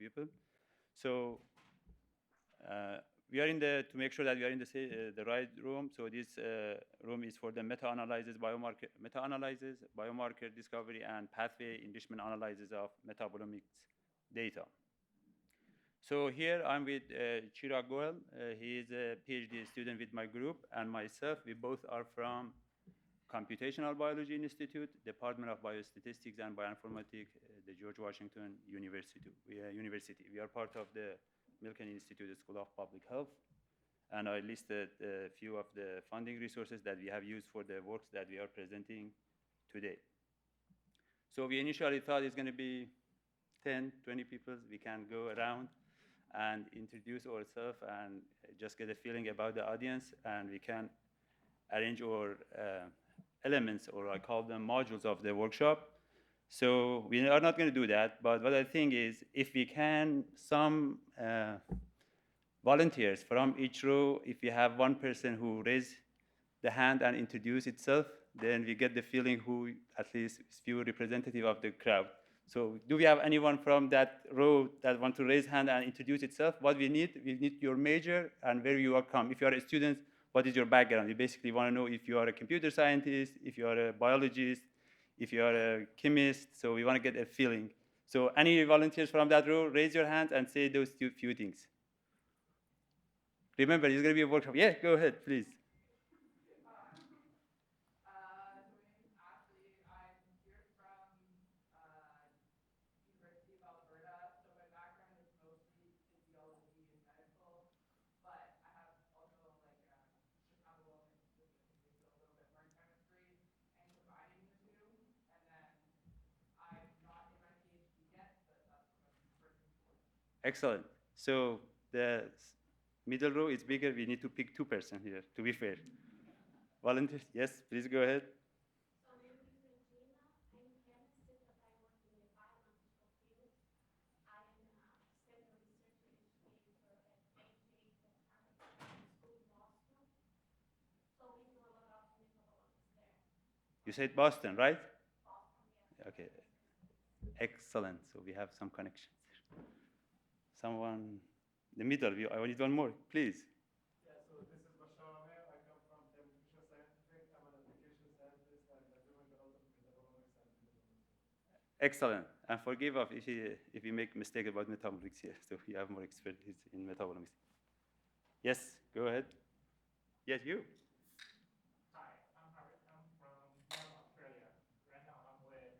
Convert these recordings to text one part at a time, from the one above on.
people. So we are to make sure that we are in the right room. So this room is for the meta-analysis, biomarker discovery, and pathway enrichment analysis of metabolomics data. So here I'm with Chiraag Gohel. He is a PhD student with my group and myself. We both are from Computational Biology Institute, Department of Biostatistics and Bioinformatics, the George Washington University. We are part of the Milken Institute School of Public Health. And I listed a few of the funding resources that we have used for the works that we are presenting today. So we initially thought it's going to be 10, 20 people. We can go around and introduce ourselves and just get a feeling about the audience, and we can arrange our elements, or I call them modules of the workshop. So we are not going to do that, but what I think is if we can, some volunteers from each row, if you have one person who raise the hand and introduce itself, then we get the feeling who at least is few representative of the crowd. So do we have anyone from that row that want to raise hand and introduce itself? What we need your major and where you are from. If you are a student, what is your background? You basically want to know if you are a computer scientist, if you are a biologist, if you are a chemist. So we want to get a feeling. So any volunteers from that row, raise your hand and say those few things. Remember, it's going to be a workshop. Yeah, go ahead, please. Excellent. So the middle row is bigger. We need to pick 2 person here, to be fair. Volunteers? Yes, please go ahead. So my name is Regina. I'm a chemist, but I work in the biological field. I am a senior research educator at AJ School in Boston. So we do a lot of metabolomics there. You said Boston, right? Boston, yes. Okay. Excellent. So we have some connections there. Someone, the middle, I need one more, please. Yeah, so this is Bashar. I come from Chemical Scientific. I'm an application scientist, and I'm doing a lot of metabolomics and metabolomics. Excellent. And forgive us if you make mistake about metabolomics here. So you have more expertise in metabolomics. Yes, go ahead. Yes, you. Hi, I'm Harry. I'm from Australia. Right now, I'm with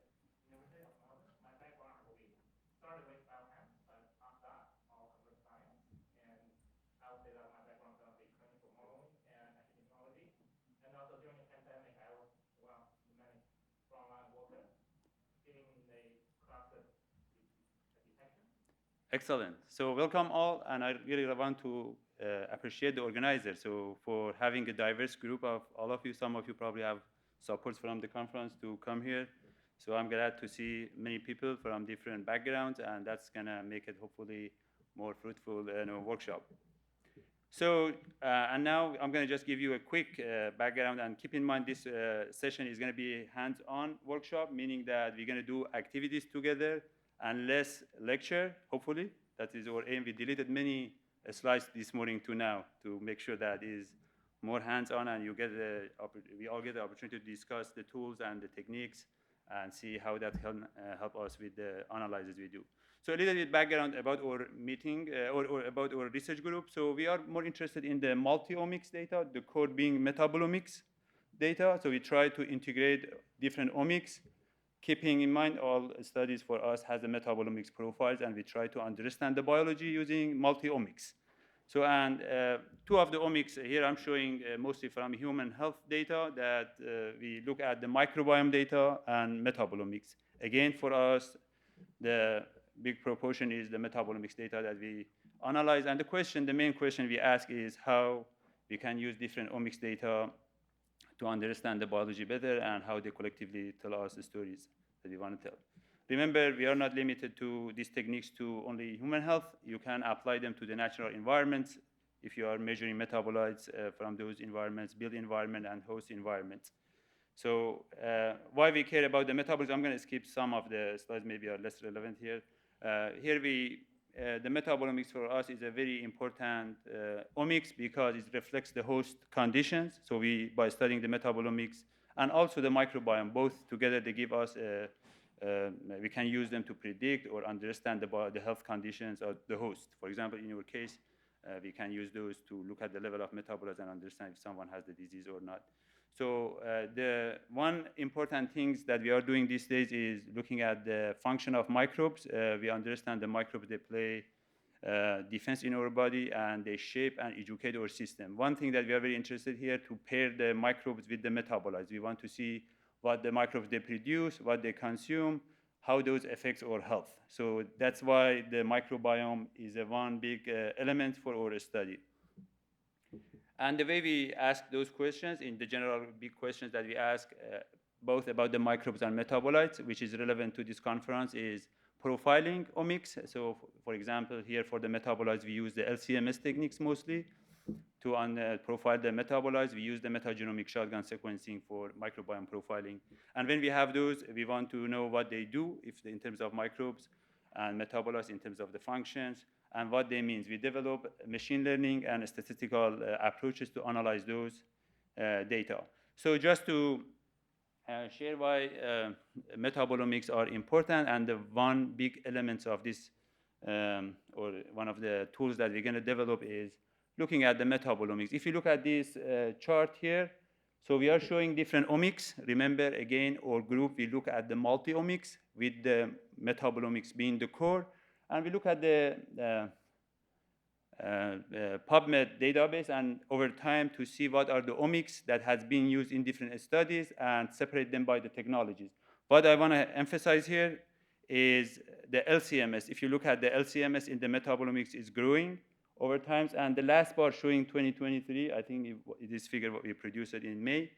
University of Melbourne. My background started with biochem, but after that, all computer science. And I would say that my background is going to be clinical modeling and epidemiology. And also during the pandemic, I was one of many frontline workers in the cluster detection. Excellent. So welcome all, and I really want to appreciate the organizer. So for having a diverse group of all of you, some of you probably have supports from the conference to come here. So I'm glad to see many people from different backgrounds, and that's gonna make it hopefully more fruitful workshop. So, and now I'm gonna just give you a quick background, and keep in mind this session is gonna be hands-on workshop, meaning that we're gonna do activities together and less lecture, hopefully. That is our aim. We deleted many slides this morning to now to make sure that is more hands-on, and we all get the opportunity to discuss the tools and the techniques and see how that can help us with the analysis we do. So a little bit background about our meeting or about our research group. So we are more interested in the multi-omics data, the core being metabolomics data. So we try to integrate different omics, keeping in mind all studies for us has the metabolomics profiles, and we try to understand the biology using multi-omics. So, and 2 of the omics here I'm showing mostly from human health data that we look at the microbiome data and metabolomics. Again, for us, the big proportion is the metabolomics data that we analyze. And the main question we ask is how we can use different omics data to understand the biology better and how they collectively tell us the stories that we want to tell. Remember, we are not limited to these techniques to only human health. You can apply them to the natural environments if you are measuring metabolites from those environments, built environment and host environments. So why we care about the metabolism, I'm going to skip some of the slides, maybe are less relevant here. Here we the metabolomics for us is a very important omics because it reflects the host conditions. So by studying the metabolomics and also the microbiome, both together, they give us we can use them to predict or understand the health conditions of the host. For example, in your case, we can use those to look at the level of metabolites and understand if someone has the disease or not. So the one important things that we are doing these days is looking at the function of microbes. We understand the microbes, they play defense in our body, and they shape and educate our system. One thing that we are very interested here to pair the microbes with the metabolites. We want to see what the microbes they produce, what they consume, how those affects our health. So that's why the microbiome is a one big element for our study. And the way we ask those questions, in the general big questions that we ask, both about the microbes and metabolites, which is relevant to this conference, is profiling omics. So for example, here for the metabolites, we use the LCMS techniques mostly to profile the metabolites. We use the metagenomic shotgun sequencing for microbiome profiling. And when we have those, we want to know what they do in terms of microbes and metabolites in terms of the functions and what they mean. We develop machine learning and statistical approaches to analyze those data. So just to share why metabolomics are important, and the one big element of this, or one of the tools that we're going to develop is looking at the metabolomics. If you look at this chart here, so we are showing different omics. Remember, again, our group, we look at the multi-omics with the metabolomics being the core. And we look at the PubMed database and over time to see what are the omics that has been used in different studies and separate them by the technologies. What I want to emphasize here is the LCMS. If you look at the LCMS in the metabolomics is growing over time. And the last bar showing 2023, I think this figure what we produced it in May.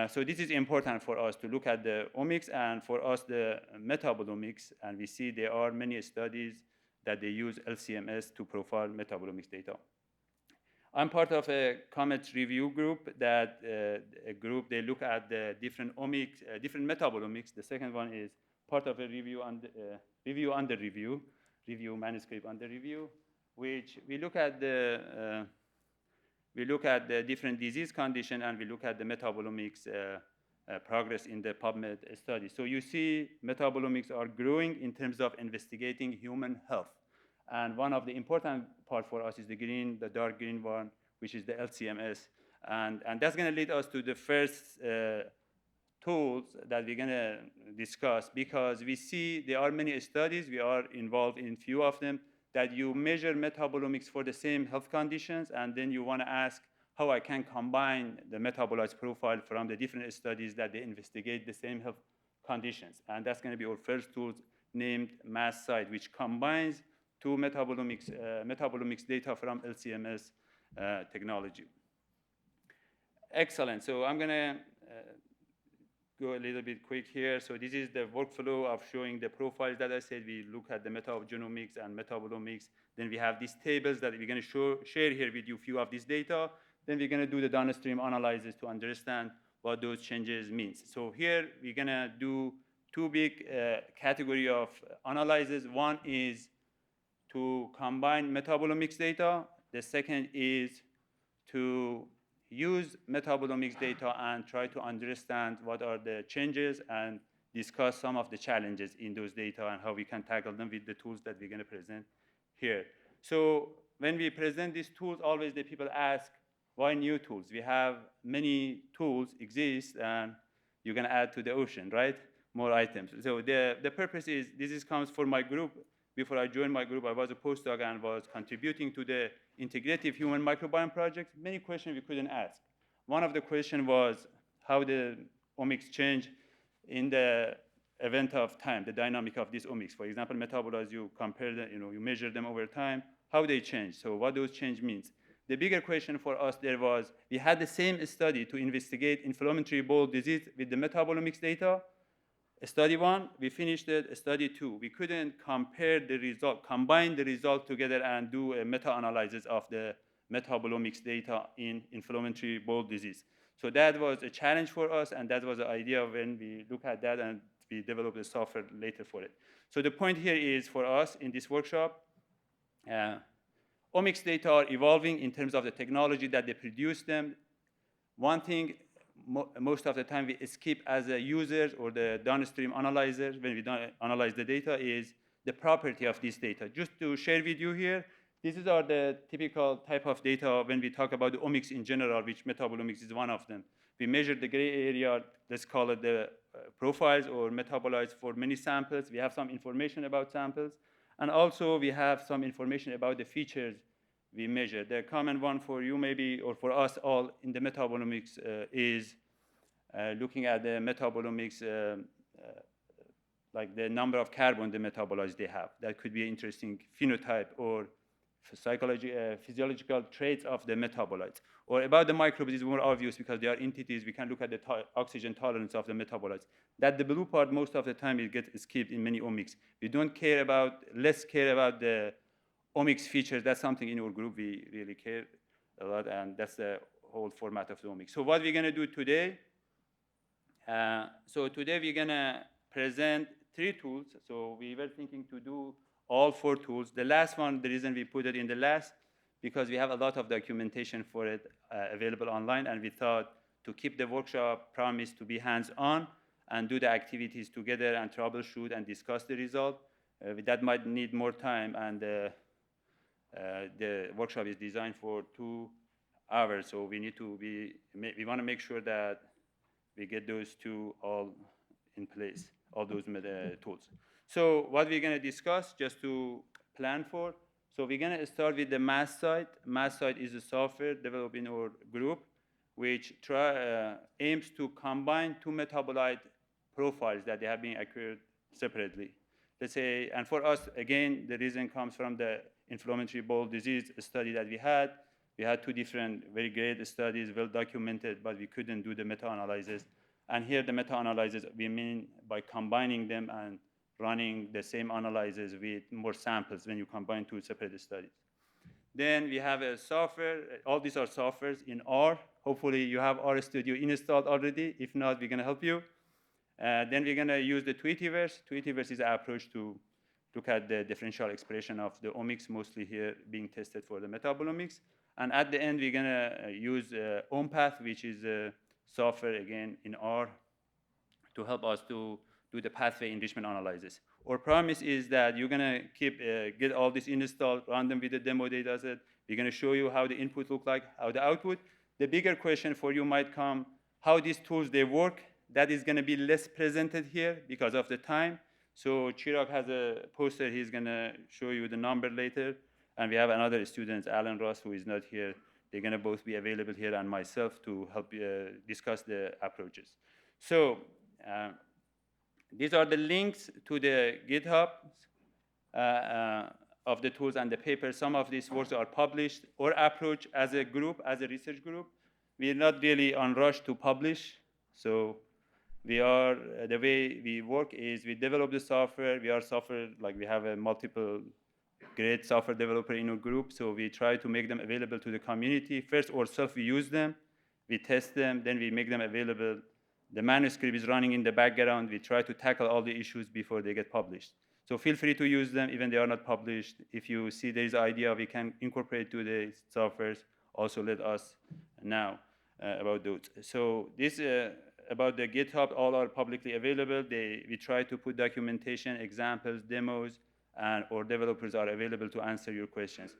So this is important for us to look at the omics and for us the metabolomics, and we see there are many studies that they use LCMS to profile metabolomics data. I'm part of a COMET review group that they look at the different omics, different metabolomics. The second one is part of a review under review manuscript under review, which we look at the different disease condition and we look at the metabolomics progress in the PubMed study. So you see metabolomics are growing in terms of investigating human health. And one of the important part for us is the dark green one, which is the LCMS. And that's going to lead us to the first tools that we're going to discuss, because we see there are many studies, we are involved in few of them, that you measure metabolomics for the same health conditions, and then you want to ask how I can combine the metabolites profile from the different studies that they investigate the same health conditions. And that's going to be our first tool named MassSight, which combines two metabolomics data from LCMS technology. Excellent. So I'm going to go a little bit quick here. So this is the workflow of showing the profiles that I said. We look at the metagenomics and metabolomics. Then we have these tables that we're going to share here with you a few of this data. Then we're going to do the downstream analysis to understand what those changes means. So here we're going to do two big category of analysis. One is to combine metabolomics data. The second is to use metabolomics data and try to understand what are the changes and discuss some of the challenges in those data and how we can tackle them with the tools that we're going to present here. So when we present these tools, always the people ask, why new tools? We have many tools exist, and you're going to add to the ocean, right? More items. So the purpose is, comes for my group. Before I joined my group, I was a postdoc and was contributing to the Integrative Human Microbiome Project. Many questions we couldn't ask. One of the questions was how the omics change in the event of time, the dynamic of these omics. For example, metabolites, you compare them, you measure them over time, how they change. So what those change means. The bigger question for us there was, we had the same study to investigate inflammatory bowel disease with the metabolomics data. Study 1, we finished it. Study 2, we couldn't compare the result, combine the result together and do a meta-analysis of the metabolomics data in inflammatory bowel disease. So that was a challenge for us, and that was the idea when we look at that and we developed the software later for it. So the point here is for us in this workshop, Omics data are evolving in terms of the technology that they produce them. One thing most of the time we skip as a user or the downstream analyzer when we analyze the data is the property of this data. Just to share with you here, these are the typical type of data when we talk about the omics in general, which metabolomics is one of them. We measure the gray area, let's call it the profiles or metabolites for many samples. We have some information about samples. And also we have some information about the features we measure. The common one for you maybe, or for us all in the metabolomics is looking at the metabolomics, like the number of carbon the metabolites they have. That could be an interesting phenotype or physiological traits of the metabolites. Or about the microbes is more obvious because they are entities. We can look at the oxygen tolerance of the metabolites. That the blue part most of the time it gets skipped in many omics. We don't care about, less care about the omics features. That's something in our group we really care a lot, and that's the whole format of the omics. So what we're gonna do today, so today we're gonna present 3 tools. So we were thinking to do all 4 tools. The last one, the reason we put it in the last, because we have a lot of documentation for it available online, and we thought to keep the workshop promise to be hands-on and do the activities together and troubleshoot and discuss the result. That might need more time, and the workshop is designed for 2 hours, so we need to we want to make sure that we get those 2 all in place, all those tools. So what we're going to discuss, just to plan for, so we're going to start with the MassSight. MassSight is a software developed in our group, which aims to combine 2 metabolite profiles that they have been acquired separately. Let's say, and for us, again, the reason comes from the inflammatory bowel disease study that we had. We had 2 different, very great studies, well documented, but we couldn't do the meta-analysis. And here, the meta-analysis, we mean by combining them and running the same analysis with more samples when you combine 2 separate studies. Then we have a software. All these are softwares in R. Hopefully, you have R Studio installed already. If not, we're going to help you. Then we're going to use the Tweetiverse. Tweetiverse is an approach to look at the differential expression of the omics, mostly here being tested for the metabolomics. And at the end, we're going to use OMPath, which is a software, again, in R, to help us to do the pathway enrichment analysis. Our promise is that you're going to get all this installed, run them with the demo data set. We're going to show you how the input look like, how the output. The bigger question for you might come, how these tools, they work. That is going to be less presented here because of the time. So Chiraag has a poster. He's going to show you the number later. And we have another student, Alan Ross, who is not here. They're going to both be available here, and myself to help discuss the approaches. So these are the links to the GitHub of the tools and the papers. Some of these works are published. Our approach as a group, as a research group, we are not really on rush to publish. So we are, the way we work is we develop the software. We are software, like we have a multiple great software developer in our group. So we try to make them available to the community. First, ourselves, we use them. We test them. Then we make them available. The manuscript is running in the background. We try to tackle all the issues before they get published. So feel free to use them, even they are not published. If you see there is an idea we can incorporate to the softwares, also let us know about those. So this about the GitHub, all are publicly available. We try to put documentation, examples, demos, and our developers are available to answer your questions.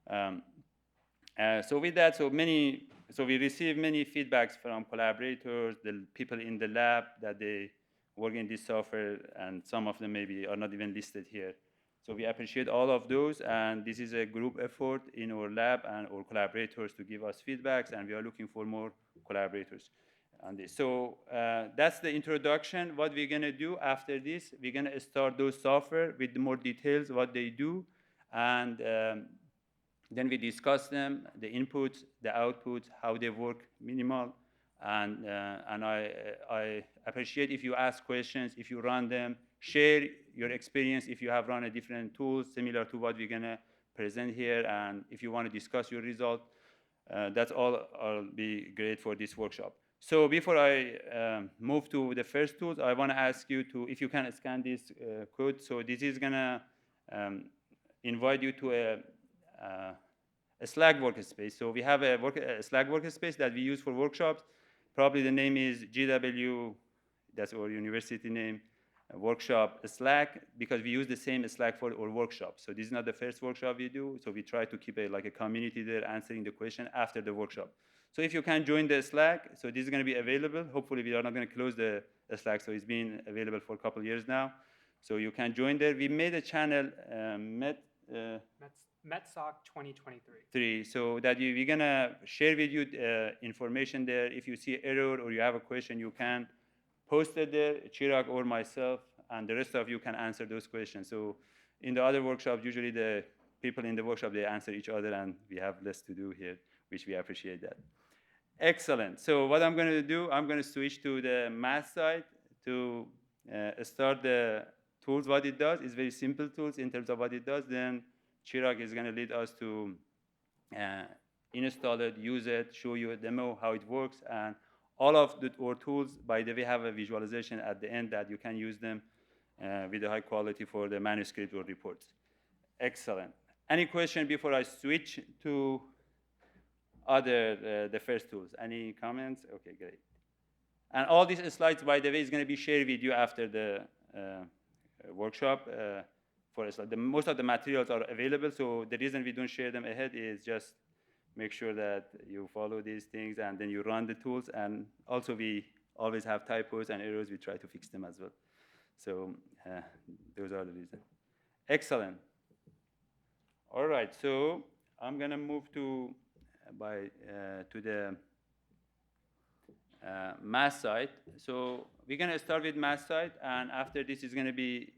So with that, so we receive many feedbacks from collaborators, the people in the lab that they work in this software, and some of them maybe are not even listed here. So we appreciate all of those, and this is a group effort in our lab and our collaborators to give us feedbacks, and we are looking for more collaborators on this. So that's the introduction. What we're gonna do after this, we're gonna start those software with more details, what they do, and then we discuss them, the inputs, the outputs, how they work, minimal, and I appreciate if you ask questions, if you run them, share your experience if you have run a different tool similar to what we're gonna present here, and if you want to discuss your result, that's all will be great for this workshop. So before I move to the first tools, I want to ask you to, if you can scan this code. So this is gonna invite you to a a Slack workspace. So we have a Slack workspace that we use for workshops. Probably the name is GW, that's our university name, workshop Slack, because we use the same Slack for our workshops. So this is not the first workshop we do. So we try to keep like a community there answering the question after the workshop. So if you can join the Slack, so this is going to be available. Hopefully we are not going to close the Slack. So it's been available for a couple of years now. So you can join there. We made a channel, MetSoc 2023. so that we're going to share with you information there. If you see error or you have a question, you can post it there, Chiraag or myself, and the rest of you can answer those questions. So in the other workshops, usually the people in the workshop, they answer each other, and we have less to do here, which we appreciate that. Excellent. So what I'm going to do, I'm going to switch to the math side to start the tools, what it does. It's very simple tools in terms of what it does. Then Chiraag is going to lead us to install it, use it, show you a demo, how it works. And all of our tools, by the way, have a visualization at the end that you can use them with a high quality for the manuscript or reports. Excellent. Any question before I switch to the first tools? Any comments? Okay, great. And all these slides, by the way, is going to be shared with you after the workshop. Most of the materials are available, so the reason we don't share them ahead is just make sure that you follow these things and then you run the tools. And also we always have typos and errors. We try to fix them as well. So those are the reasons. Excellent. All right, so I'm going to move to the math side. So we're going to start with math side, and after this is going to be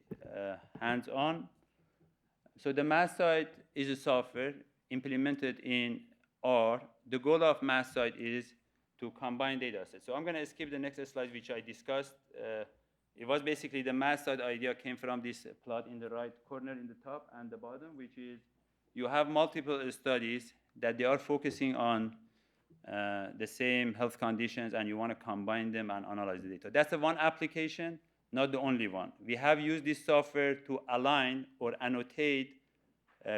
hands-on. So the math side is a software implemented in R. The goal of math side is to combine data sets. So I'm going to skip the next slide, which I discussed. It was basically the math side idea came from this plot in the right corner in the top and the bottom, which is you have multiple studies that they are focusing on the same health conditions, and you want to combine them and analyze the data. That's the one application, not the only one. We have used this software to align or annotate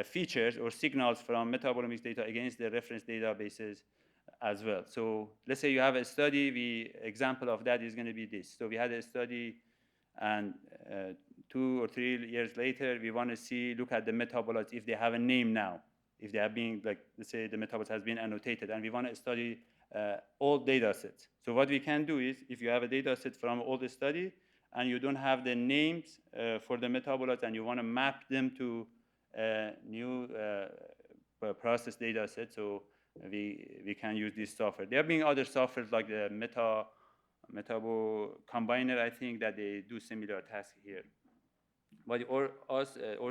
features or signals from metabolomics data against the reference databases as well. So let's say you have a study. Example of that is going to be this. So we had a study, and 2 or 3 years later, we want to look at the metabolites if they have a name now. If they have been, like, let's say the metabolites has been annotated, and we want to study all data sets. So what we can do is, if you have a data set from all the study, and you don't have the names for the metabolites, and you want to map them to new process data set, so we can use this software. There have been other softwares like the Metabo Combiner, I think, that they do similar tasks here. But our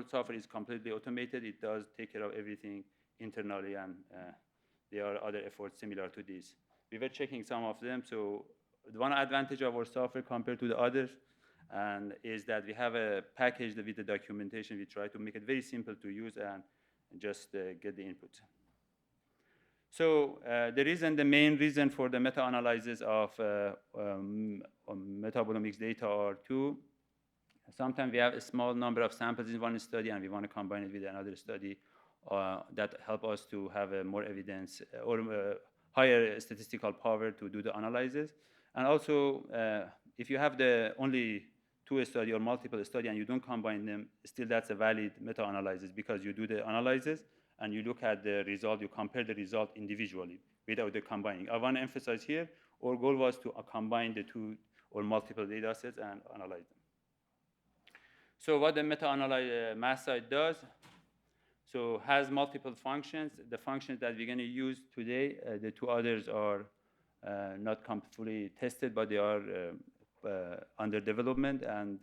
software is completely automated. It does take care of everything internally, and there are other efforts similar to this. We were checking some of them. So the one advantage of our software compared to the others is that we have a package with the documentation. We try to make it very simple to use and just get the input. So the main reason for the meta-analysis of metabolomics data are two. Sometimes we have a small number of samples in one study, and we want to combine it with another study that help us to have more evidence or higher statistical power to do the analysis. And also, if you have only 2 study or multiple study and you don't combine them, still that's a valid meta-analysis, because you do the analysis and you look at the result, you compare the result individually without the combining. I want to emphasize here, our goal was to combine the 2 or multiple data sets and analyze them. So what the math side does, so has multiple functions. The functions that we're going to use today, the 2 others are not fully tested, but they are under development, and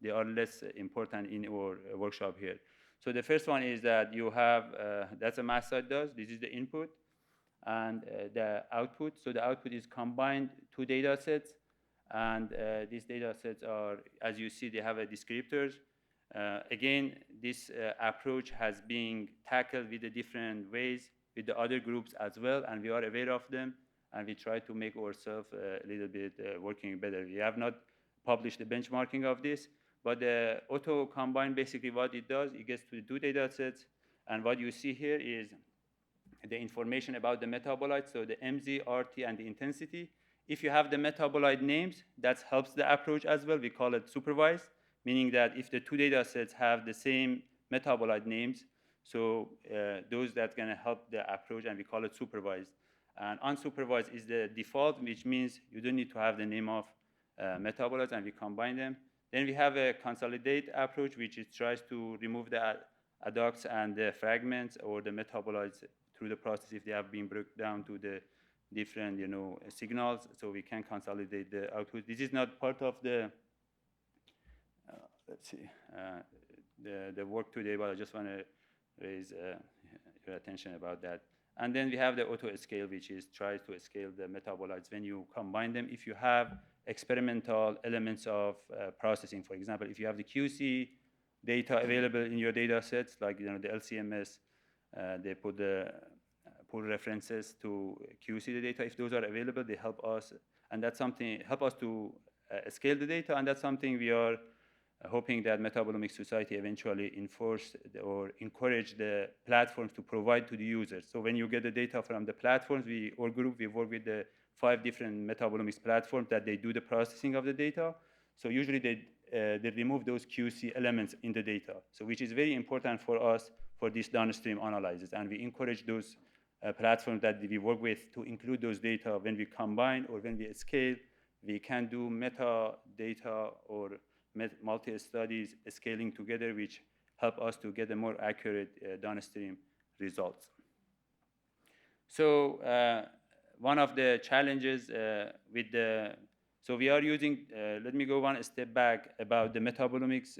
they are less important in our workshop here. So the first one is that you have, that's a math side does. This is the input and the output. So the output is combined 2 data sets. And these data sets are, as you see, they have descriptors. Again, this approach has been tackled with the different ways with the other groups as well, and we are aware of them, and we try to make ourselves a little bit working better. We have not published the benchmarking of this, but the auto combine, basically what it does, it gets to 2 data sets, And what you see here is the information about the metabolites, so the MZ, RT, and the intensity. If you have the metabolite names, that helps the approach as well. We call it supervised, meaning that if the two data sets have the same metabolite names, so those that's going to help the approach, and we call it supervised. And unsupervised is the default, which means you don't need to have the name of metabolites, and we combine them. Then we have a consolidate approach, which tries to remove the adducts and the fragments or the metabolites through the process if they have been broken down to the different signals, so we can consolidate the output. This is not part of the let's see the work today, but I just want to raise your attention about that. And then we have the auto scale, which tries to scale the metabolites when you combine them. If you have experimental elements of processing, for example, if you have the QC data available in your data sets, like the LCMS, they put pull references to QC the data. If those are available, they help us, and that's something help us to scale the data, and that's something we are hoping that Metabolomics Society eventually enforce or encourage the platforms to provide to the users. So when you get the data from the platforms, we work with the 5 different metabolomics platforms that they do the processing of the data. So usually they remove those QC elements in the data, so which is very important for us for these downstream analysis. And we encourage those platforms that we work with to include those data when we combine or when we scale. We can do metadata or multi-studies scaling together, which help us to get a more accurate downstream results. So one of the challenges so we are using, let me go one step back about the metabolomics,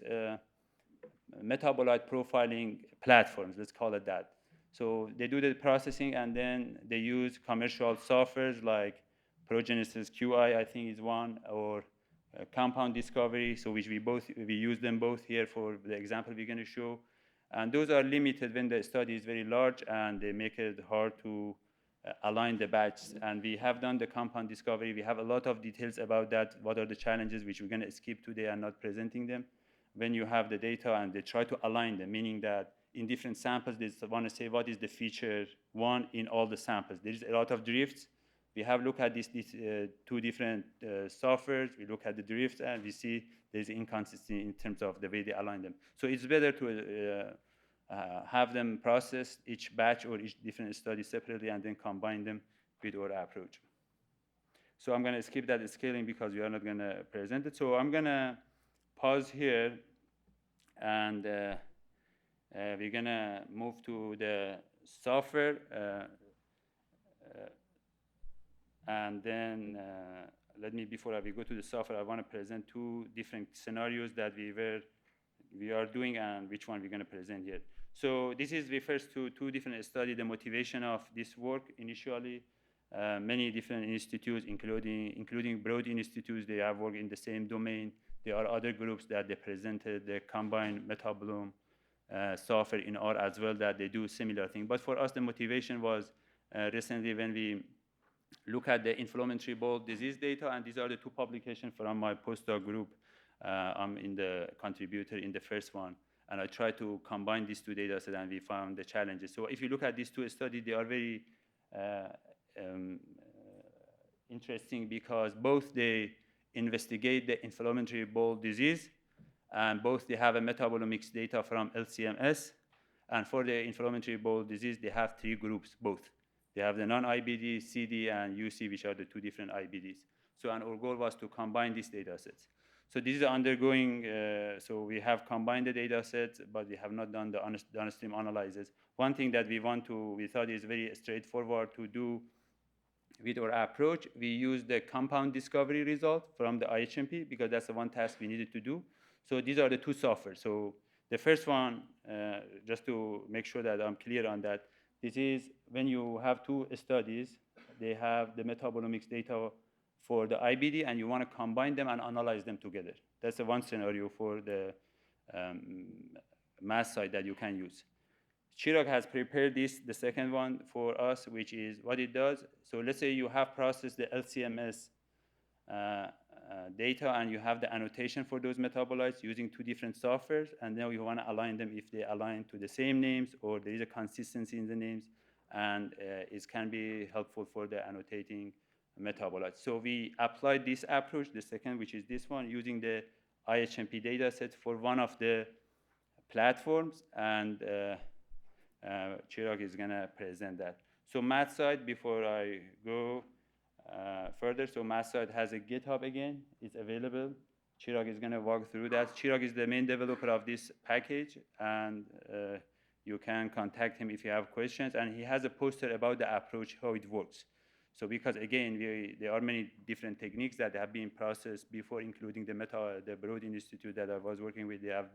metabolite profiling platforms, let's call it that. So they do the processing, and then they use commercial softwares like Progenesis QI, I think is one, or compound discovery, so which we use them both here for the example we're going to show. And those are limited when the study is very large, and they make it hard to align the batches. And we have done the compound discovery. We have a lot of details about that, what are the challenges, which we're going to skip today and not presenting them. When you have the data and they try to align them, meaning that in different samples, they want to say what is the feature one in all the samples. There is a lot of drifts. We have looked at these 2 different softwares. We look at the drifts, and we see there's inconsistency in terms of the way they align them. So it's better to have them process each batch or each different study separately and then combine them with our approach. So I'm going to skip that scaling because we are not going to present it. So I'm going to pause here, and we're going to move to the software. And then before we go to the software, I want to present 2 different scenarios that we are doing and which one we're going to present here. So this refers to 2 different studies, the motivation of this work initially. Many different institutes, including broad institutes, they have worked in the same domain. There are other groups that they presented the combined metabolome software in R as well, that they do similar thing. But for us, the motivation was recently when we look at the inflammatory bowel disease data, and these are the 2 publications from my postdoc group. I'm in the contributor in the first one, and I tried to combine these 2 data sets, and we found the challenges. So if you look at these 2 studies, they are very interesting because both they investigate the inflammatory bowel disease, and both they have a metabolomics data from LCMS, and for the inflammatory bowel disease, they have 3 groups, both. They have the non-IBD, CD, and UC, which are the 2 different IBDs. So, and our goal was to combine these data sets. So this is undergoing, so we have combined the data sets, but we have not done the downstream analysis. One thing that we thought is very straightforward to do with our approach, we use the compound discovery result from the IHMP because that's the one task we needed to do. So these are the 2 softwares. So the first one, just to make sure that I'm clear on that, this is when you have 2 studies, they have the metabolomics data for the IBD, and you want to combine them and analyze them together. That's the one scenario for the mass side that you can use. Chiraag has prepared the second one for us, which is what it does. So let's say you have processed the LCMS data, and you have the annotation for those metabolites using two different softwares, and then you want to align them if they align to the same names or there is a consistency in the names, and it can be helpful for the annotating metabolites. So we applied this approach, the second, which is this one, using the IHMP data set for one of the platforms, and Chiraag is going to present that. So math side, before I go further, so math side has a GitHub again. It's available. Chiraag is going to walk through that. Chiraag is the main developer of this package, and you can contact him if you have questions. And he has a poster about the approach, how it works. So because, again, there are many different techniques that have been processed before, including the Broad Institute that I was working with. They have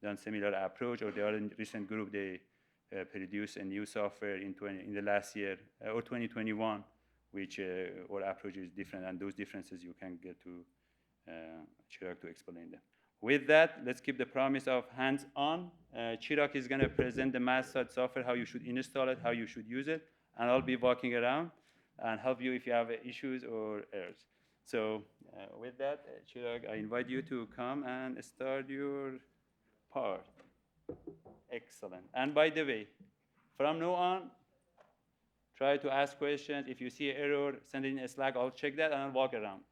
done similar approach, or they are in recent group. They produced a new software in the last year, or 2021, which our approach is different, and those differences you can get to Chiraag to explain them. With that, let's keep the promise of hands-on. Chiraag is going to present the math side software, how you should install it, how you should use it, and I'll be walking around and help you if you have issues or errors. So with that, Chiraag, I invite you to come and start your part. Excellent. And by the way, from now on, try to ask questions. If you see an error, send it in a Slack. I'll check that and I'll walk around.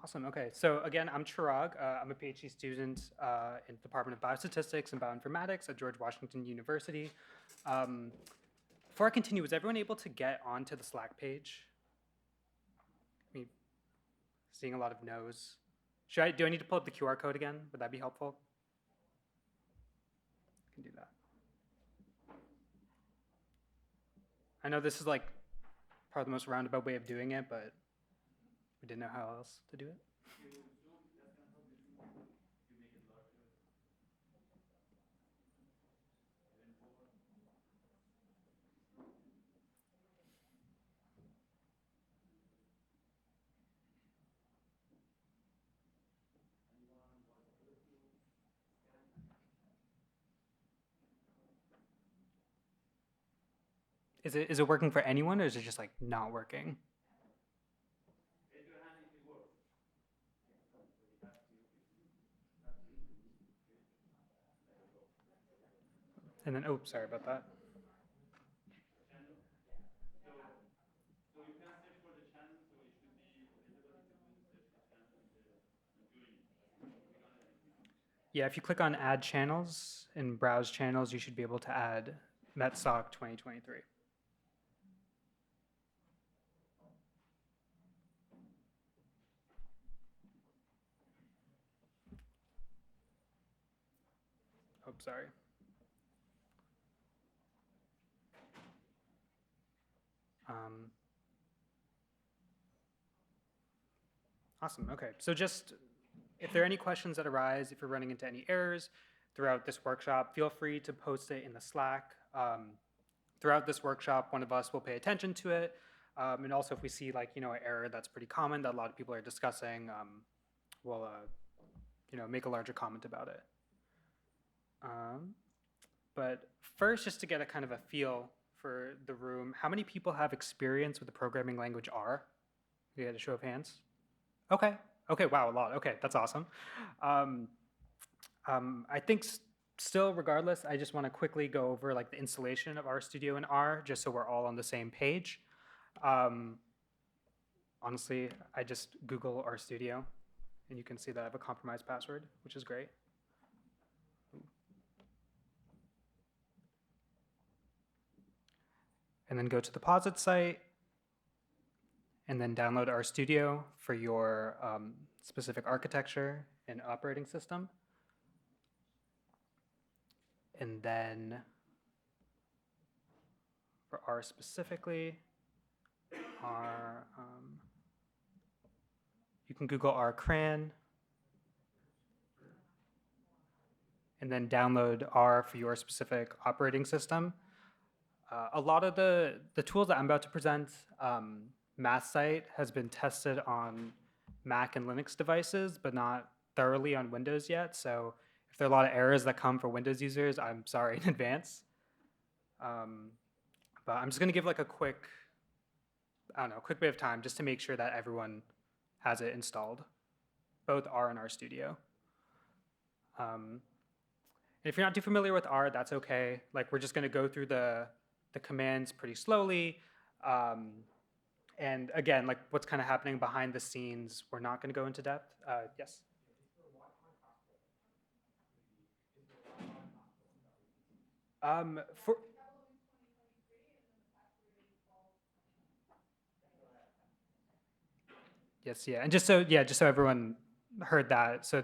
Awesome. Okay. So again, I'm Chiraag. I'm a PhD student in the Department of Biostatistics and Bioinformatics at George Washington University. Before I continue, was everyone able to get onto the Slack page? I'm seeing a lot of no's. Do I need to pull up the QR code again? Would that be helpful? I can do that. I know this is like probably the most roundabout way of doing it, but we didn't know how else to do it. Is it working for anyone, or is it just like not working? And then, oh, sorry about that. So you can search for the channel, so it should be visible if you search the channel and join it. Yeah, if you click on Add Channels and Browse Channels, you should be able to add MetSoc 2023. Oh, sorry. Awesome. Okay. So just if there are any questions that arise, if you're running into any errors throughout this workshop, feel free to post it in the Slack. Throughout this workshop, one of us will pay attention to it. And also if we see like, an error that's pretty common that a lot of people are discussing, we'll, make a larger comment about it. But first, just to get a kind of a feel for the room, how many people have experience with the programming language R? We had a show of hands. Okay. Wow, a lot. Okay, that's awesome. I think still, regardless, I just want to quickly go over like the installation of RStudio in R, just so we're all on the same page. Honestly, I just Google RStudio, and you can see that I have a compromised password, which is great. And then go to the posit site, and then download RStudio for your specific architecture and operating system. And then for R specifically, you can Google RCran, and then download R for your specific operating system. A lot of the tools that I'm about to present, MathSite has been tested on Mac and Linux devices, but not thoroughly on Windows yet. So if there are a lot of errors that come for Windows users, I'm sorry in advance. But I'm just going to give like a quick, I don't know, quick bit of time just to make sure that everyone has it installed, both R and RStudio. And if you're not too familiar with R, that's okay. Like we're just going to go through the commands pretty slowly. And again, like what's kind of happening behind the scenes, we're not going to go into depth. Yes? For, yes, yeah, and just so everyone heard that, so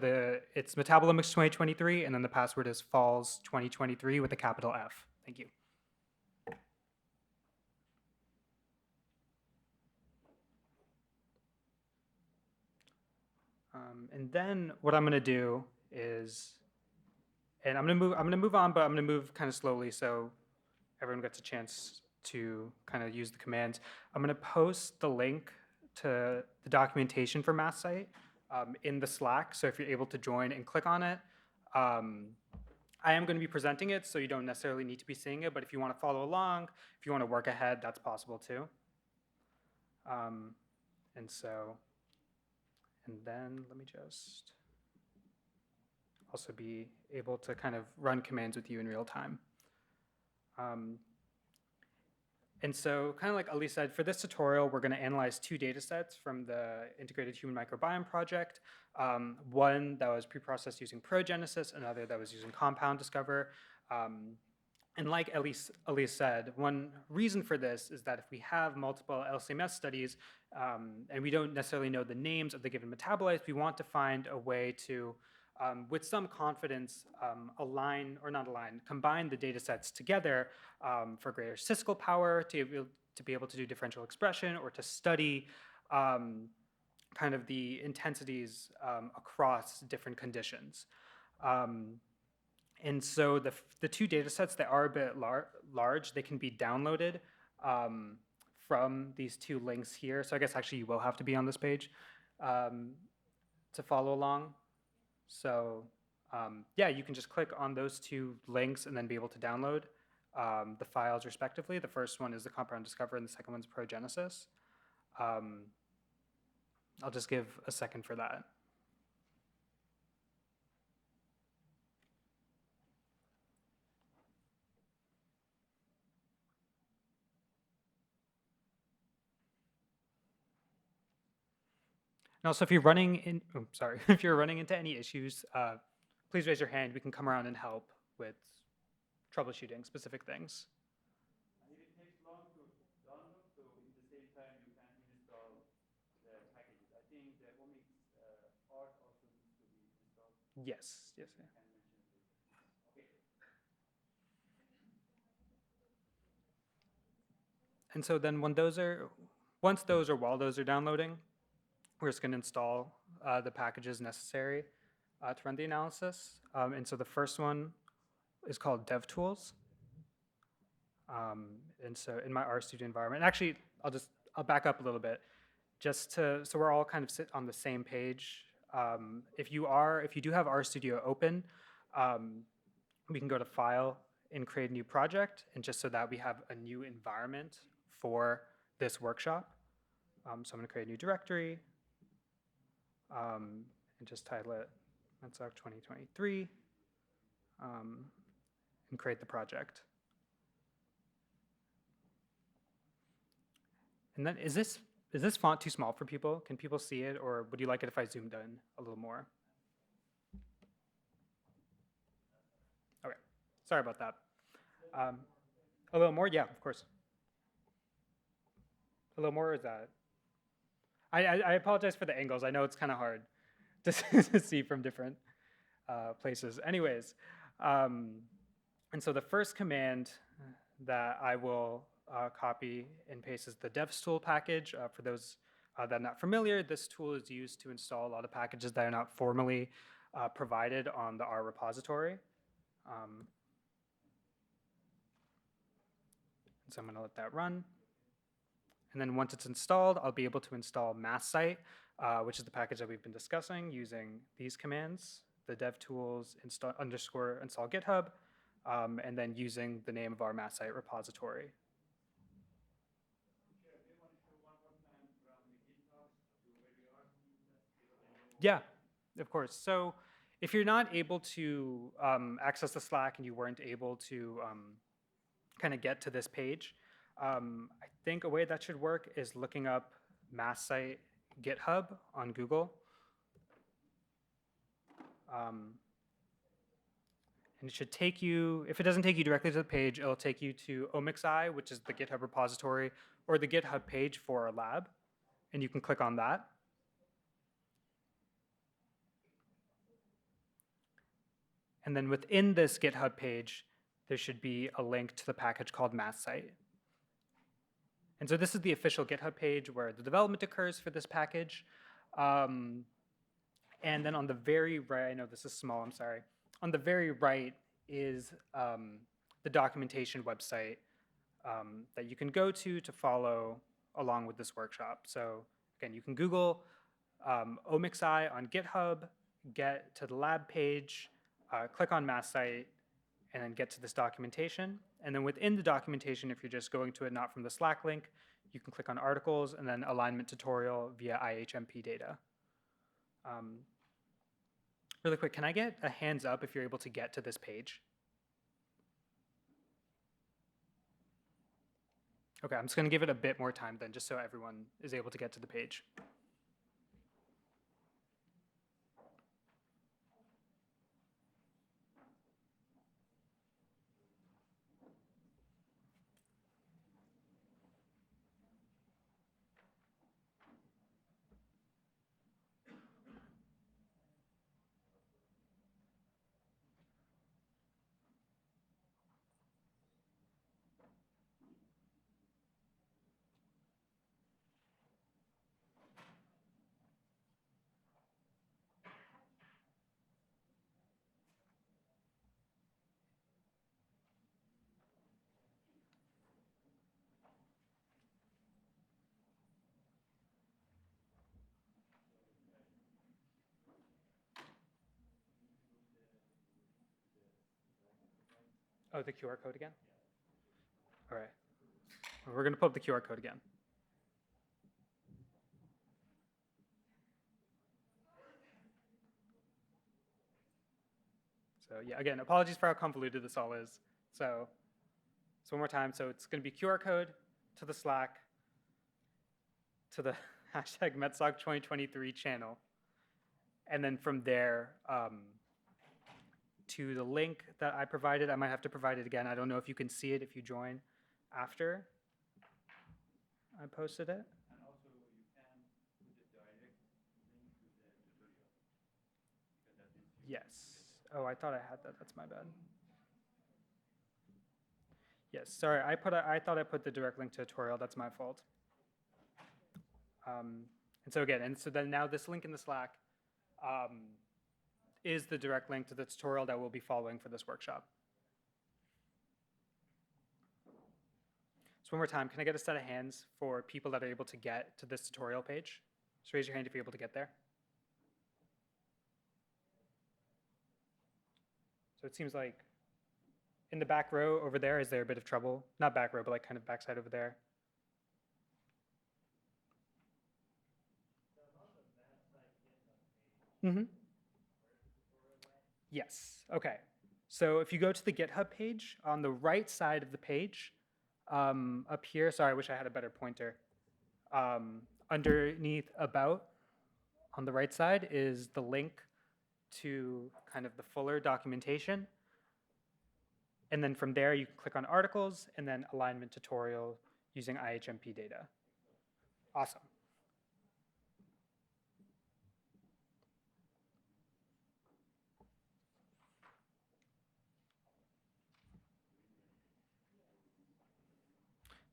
it's Metabolomics 2023, and then the password is falls 2023 with a capital F. Thank you. And then what I'm going to do is, and I'm going to move on, but I'm going to move kind of slowly so everyone gets a chance to kind of use the commands. I'm going to post the link to the documentation for MathSite in the Slack. So if you're able to join and click on it, I am going to be presenting it, so you don't necessarily need to be seeing it. But if you want to follow along, if you want to work ahead, that's possible too. And then let me just also be able to kind of run commands with you in real time. And so kind of like Ali said, for this tutorial, we're going to analyze two data sets from the Integrated Human Microbiome Project. One that was preprocessed using Progenesis, another that was using Compound Discover. And like Ali said, one reason for this is that if we have multiple LCMS studies and we don't necessarily know the names of the given metabolites, we want to find a way to, with some confidence, combine the data sets together for greater statistical power, to be able to do differential expression or to study kind of the intensities across different conditions. And so the two data sets that are a bit large, they can be downloaded from these two links here. So I guess actually you will have to be on this page to follow along. So yeah, you can just click on those two links and then be able to download the files respectively. The first one is the Compound Discover and the second one's Progenesis. I'll just give a second for that. And also, if you're running into any issues, please raise your hand. We can come around and help with troubleshooting specific things. And if it takes long to download, so in the same time you can install the packages. I think the omics art also needs to be installed. Yes, yes. Yeah. I can mention it later. Okay. And so then while those are downloading, we're just going to install the packages necessary to run the analysis. And so the first one is called DevTools. And so in my RStudio environment, actually, I'll back up a little bit, so we're all kind of sit on the same page. If you do have RStudio open, we can go to File and create a new project, and just so that we have a new environment for this workshop. So I'm going to create a new directory. And just title it MedSoc 2023 and create the project. And then is this font too small for people? Can people see it, or would you like it if I zoomed in a little more? Okay, sorry about that. A little more? Yeah, of course. A little more, or is that? I apologize for the angles. I know it's kind of hard to see from different places. Anyways, and so the first command that I will copy and paste is the devstool package. For those that are not familiar, this tool is used to install a lot of packages that are not formally provided on the R repository. So I'm going to let that run. And then once it's installed, I'll be able to install MassSite, which is the package that we've been discussing using these commands, the devtools install GitHub, and then using the name of our MassSite repository. Yeah, of course. So if you're not able to access the Slack and you weren't able to kind of get to this page, I think a way that should work is looking up MassSite GitHub on Google. And it should take you, if it doesn't take you directly to the page, it'll take you to Omicseye, which is the GitHub repository, or the GitHub page for our lab. And you can click on that. And then within this GitHub page, there should be a link to the package called MassSite. And so this is the official GitHub page where the development occurs for this package. And then on the very right, I know this is small, I'm sorry. On the very right is the documentation website that you can go to follow along with this workshop. So again, you can Google Omicseye on GitHub, get to the lab page, click on MassSite, and then get to this documentation. And then within the documentation, if you're just going to it not from the Slack link, you can click on articles and then alignment tutorial via IHMP data. Really quick, can I get a hands up if you're able to get to this page? Okay, I'm just going to give it a bit more time then, just so everyone is able to get to the page. Oh, the QR code again? All right. We're going to pull up the QR code again. So yeah, again, apologies for how convoluted this all is. So one more time. So it's going to be QR code to the Slack, to the hashtag MetSoc 2023 channel. And then from there, to the link that I provided. I might have to provide it again. I don't know if you can see it if you join after I posted it. And also you can put the direct link to the tutorial. Because that is Yes. Oh, I thought I had that. That's my bad. Yes, sorry. I thought I put the direct link to tutorial. That's my fault. And so again, then now this link in the Slack is the direct link to the tutorial that we'll be following for this workshop. So one more time, can I get a set of hands for people that are able to get to this tutorial page? Just raise your hand if you're able to get there. So it seems like in the back row over there, is there a bit of trouble? Not back row, but like kind of backside over there. Mm-hmm. Yes, okay. So if you go to the GitHub page, on the right side of the page, up here, sorry, I wish I had a better pointer. Underneath About, on the right side, is the link to kind of the fuller documentation. And then from there, you can click on Articles and then Alignment Tutorial using IHMP data. Awesome.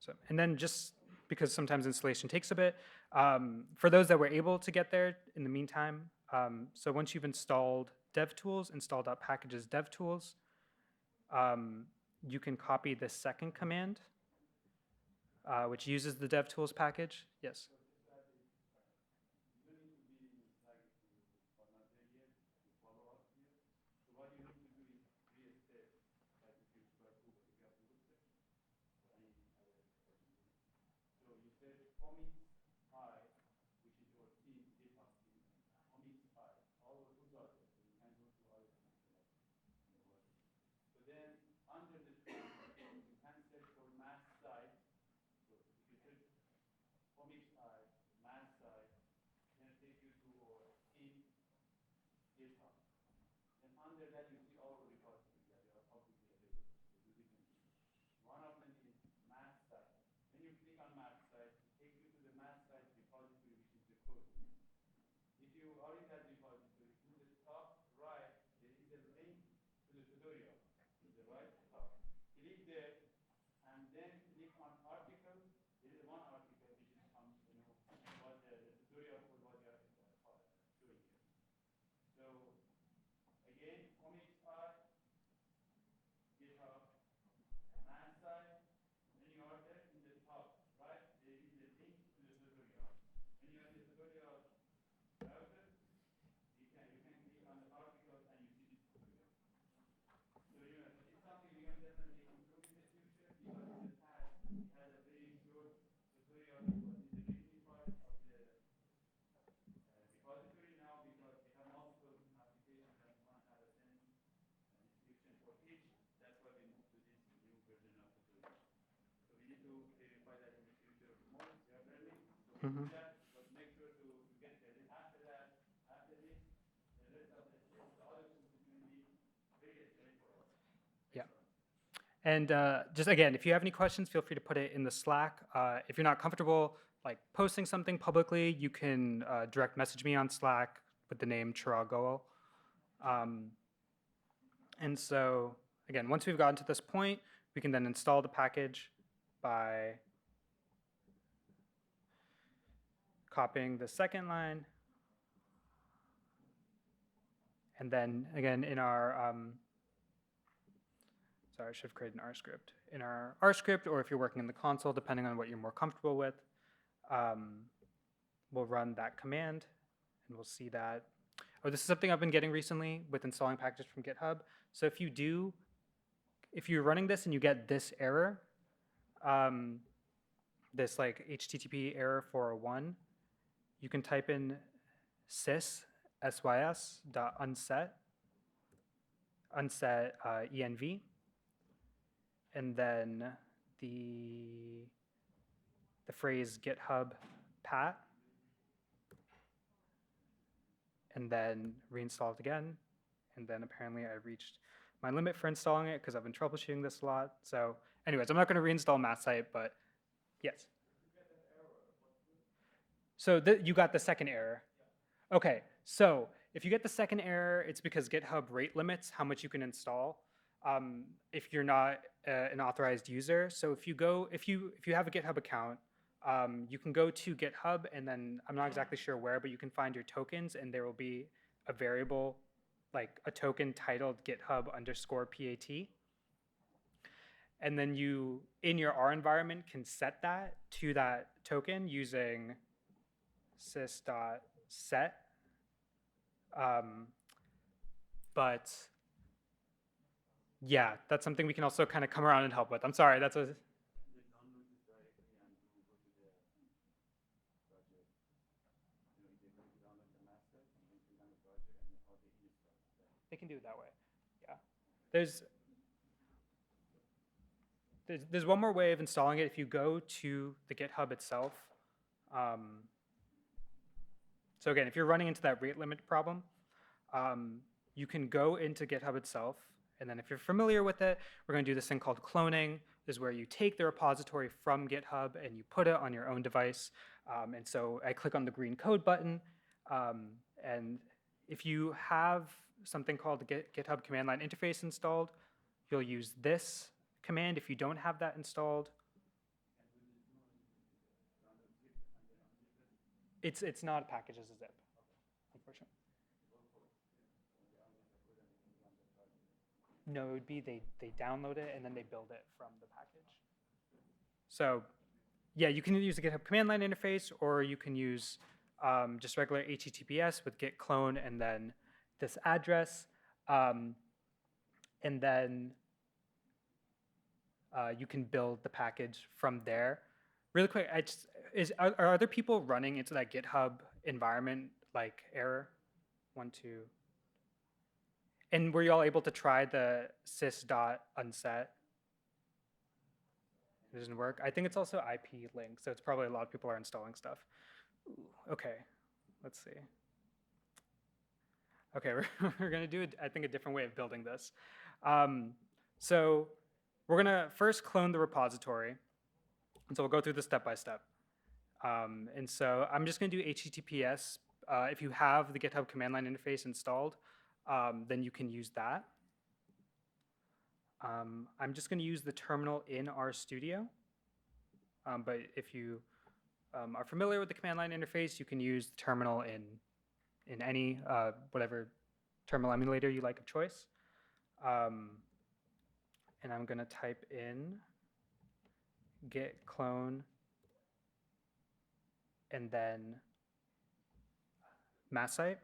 So, and then just because sometimes installation takes a bit, for those that were able to get there in the meantime, so once you've installed DevTools, install.packages DevTools, you can copy the second command which uses the DevTools package. Yes. Mhm. Yeah. And just again, if you have any questions, feel free to put it in the Slack. If you're not comfortable like posting something publicly, you can direct message me on Slack with the name Chiraag Gohel. And so again, once we've gotten to this point, we can then install the package by copying the second line. And then again, in our, sorry, I should have created an R script. In our R script, or if you're working in the console, depending on what you're more comfortable with, we'll run that command and we'll see that. Oh, this is something I've been getting recently with installing packages from GitHub. So if you're running this and you get this error, this like HTTP error 401, you can type in sys dot unset env, and then the phrase GitHub pat, and then reinstall it again. And then apparently I reached my limit for installing it because I've been troubleshooting this a lot. So anyways, I'm not going to reinstall MathSite, but yes. So you got the second error. Okay, so if you get the second error, it's because GitHub rate limits how much you can install if you're not an authorized user. So if you have a GitHub account, you can go to GitHub, and then I'm not exactly sure where, but you can find your tokens, and there will be a variable, like a token titled GitHub_PAT. And then you, in your R environment, can set that to that token using sys.set. But yeah, that's something we can also kind of come around and help with. I'm sorry, that's a... They can do it that way, yeah. There's one more way of installing it. If you go to the GitHub itself, so again, if you're running into that rate limit problem, you can go into GitHub itself, and then if you're familiar with it, we're going to do this thing called cloning. This is where you take the repository from GitHub and you put it on your own device. And so I click on the green code button, and if you have something called the GitHub command line interface installed, you'll use this command. If you don't have that installed, it's not a package as a zip, unfortunately. No, it would be they download it and then they build it from the package. So Yeah, you can use the GitHub command line interface, or you can use just regular HTTPS with git clone and then this address. And then you can build the package from there. Really quick, are other people running into that GitHub environment like error? 1, 2. And were you all able to try the sys.unset? It doesn't work. I think it's also IP link, so it's probably a lot of people are installing stuff. Ooh, okay, let's see. Okay, we're gonna do, I think, a different way of building this. So we're gonna first clone the repository. And so we'll go through this step by step. And so I'm just gonna do HTTPS. If you have the GitHub command line interface installed, then you can use that. I'm just gonna use the terminal in RStudio. But if you are familiar with the command line interface, you can use the terminal in any whatever terminal emulator you like of choice. And I'm gonna type in git clone and then mass site.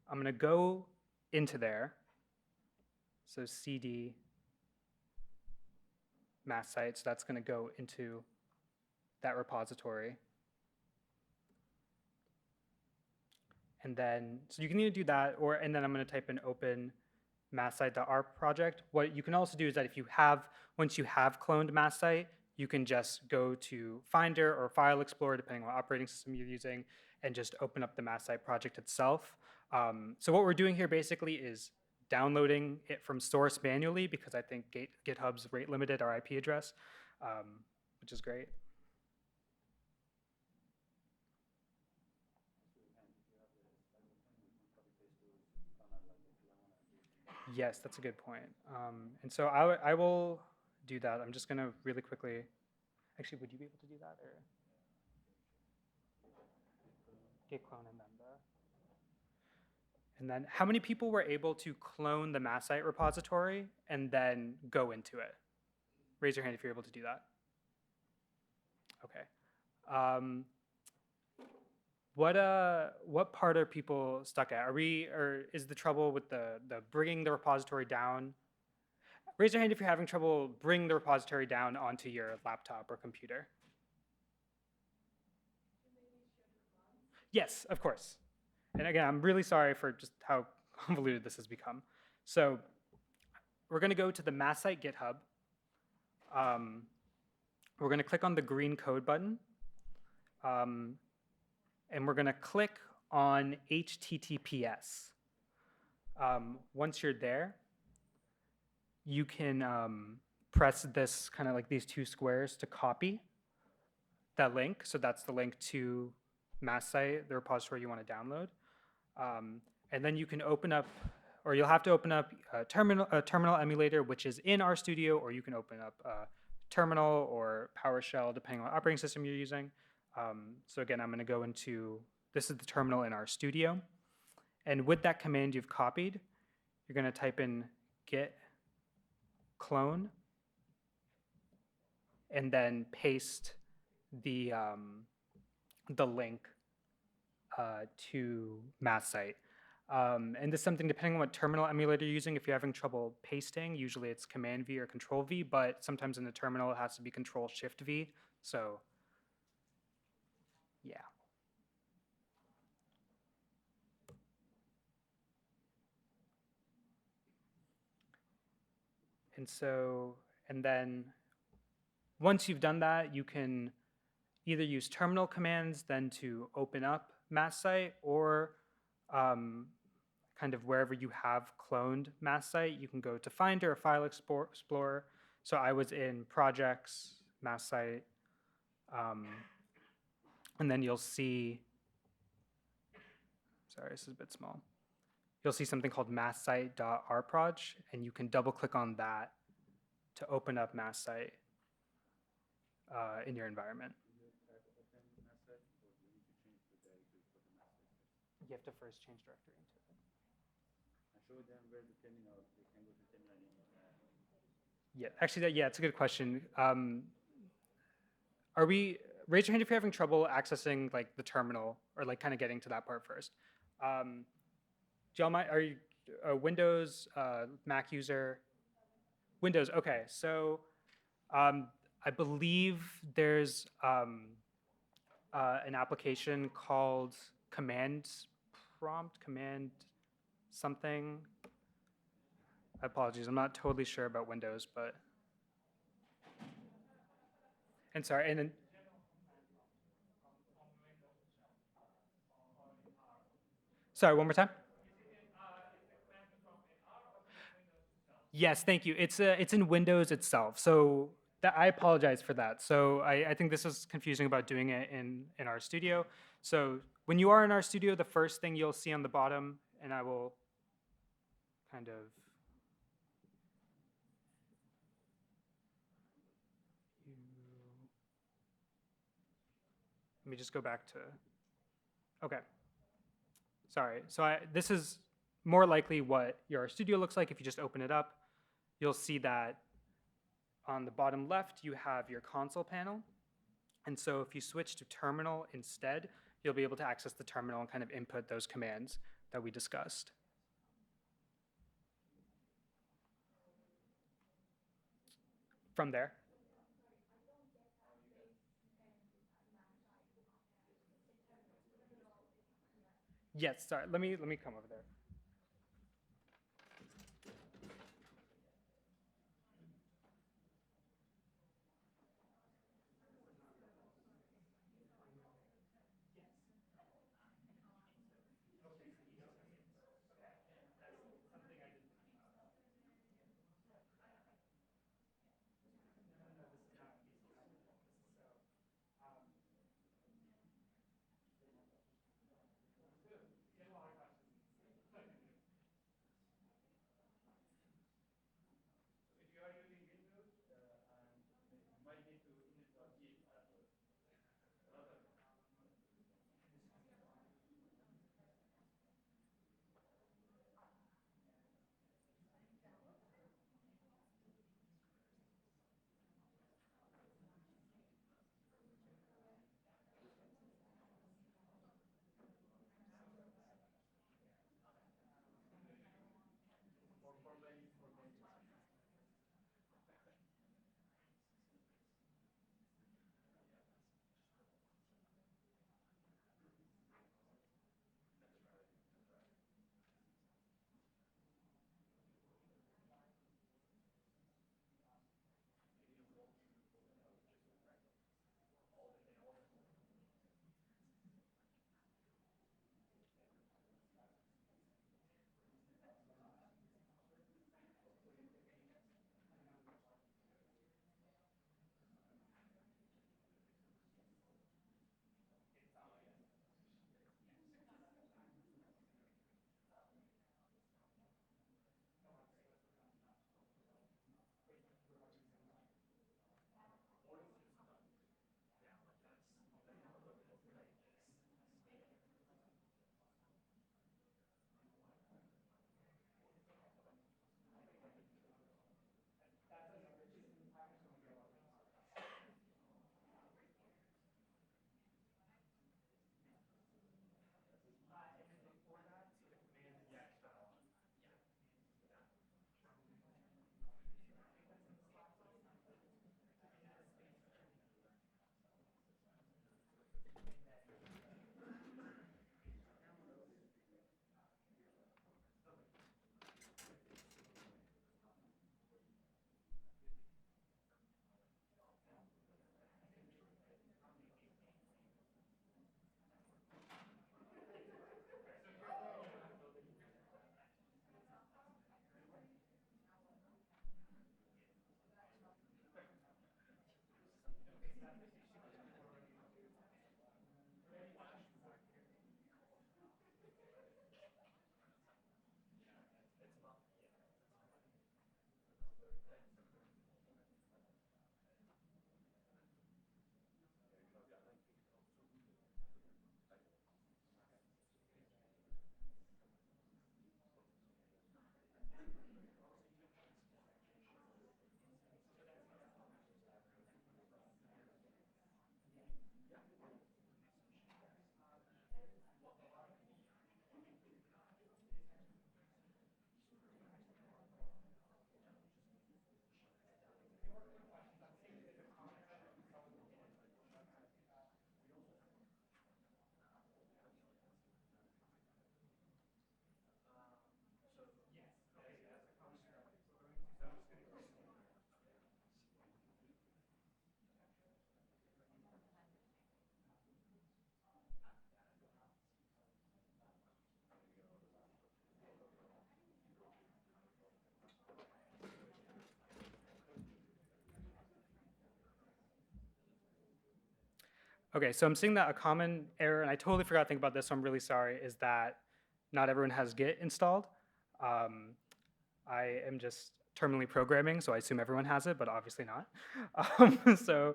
I'm gonna go into there. So cd mass site, so that's gonna go into that repository. And then, so you can either do that, and then I'm gonna type in open masssite.r project. What you can also do is that if you have, once you have cloned mass site, you can just go to Finder or File Explorer, depending on what operating system you're using, and just open up the mass site project itself. So what we're doing here basically is downloading it from source manually, because I think GitHub's rate limited our IP address, which is great. Yes, that's a good point. And so I will do that. I'm just gonna really quickly, actually, would you be able to do that, or? Git clone and then how many people were able to clone the mass site repository and then go into it? Raise your hand if you're able to do that. Okay. What part are people stuck at? Or is the trouble with the bringing the repository down? Raise your hand if you're having trouble bringing the repository down onto your laptop or computer. Yes, of course. And again, I'm really sorry for just how convoluted this has become. So we're gonna go to the mass site GitHub. We're gonna click on the green code button. And we're gonna click on HTTPS. Once you're there, you can press this kind of like these 2 squares to copy that link. So that's the link to mass site, the repository you want to download. And then you can open up, or you'll have to open up a terminal emulator, which is in RStudio, or you can open up terminal or PowerShell, depending on what operating system you're using. So again, I'm gonna go into, this is the terminal in RStudio. And with that command you've copied, you're gonna type in git clone and then paste the link to mass site. And this is something, depending on what terminal emulator you're using, if you're having trouble pasting, usually it's Command V or Control V, but sometimes in the terminal it has to be Control Shift V. So yeah. And so, and then once you've done that, you can either use terminal commands then to open up mass site, or kind of wherever you have cloned mass site, you can go to Finder or File Explorer. So I was in Projects, mass site, and then you'll see, sorry, this is a bit small. You'll see something called masssite.rproj, and you can double click on that to open up mass site in your environment. You have to first change directory into it. I showed them where the terminal, they can go to terminal. Yeah, actually, yeah, it's a good question. are we, raise your hand if you're having trouble accessing like the terminal or like kind of getting to that part first. Do y'all mind, are you a Windows, Mac user? Windows, okay. So I believe there's an application called Command Prompt, Command something. Apologies, I'm not totally sure about Windows, but. And sorry, and then. Sorry, one more time. Yes, thank you. It's in Windows itself. So I apologize for that. So I think this is confusing about doing it in our studio. So when you are in our studio, the first thing you'll see on the bottom, and I will kind of. Let me just go back to. Okay. Sorry. So this is more likely what your studio looks like if you just open it up. You'll see that on the bottom left, you have your console panel. And so if you switch to terminal instead, you'll be able to access the terminal and kind of input those commands that we discussed. From there. Yes, sorry, let me come over there. Okay, so I'm seeing that a common error, and I totally forgot to think about this, so I'm really sorry, is that not everyone has Git installed. I am just terminally programming, so I assume everyone has it, but obviously not. So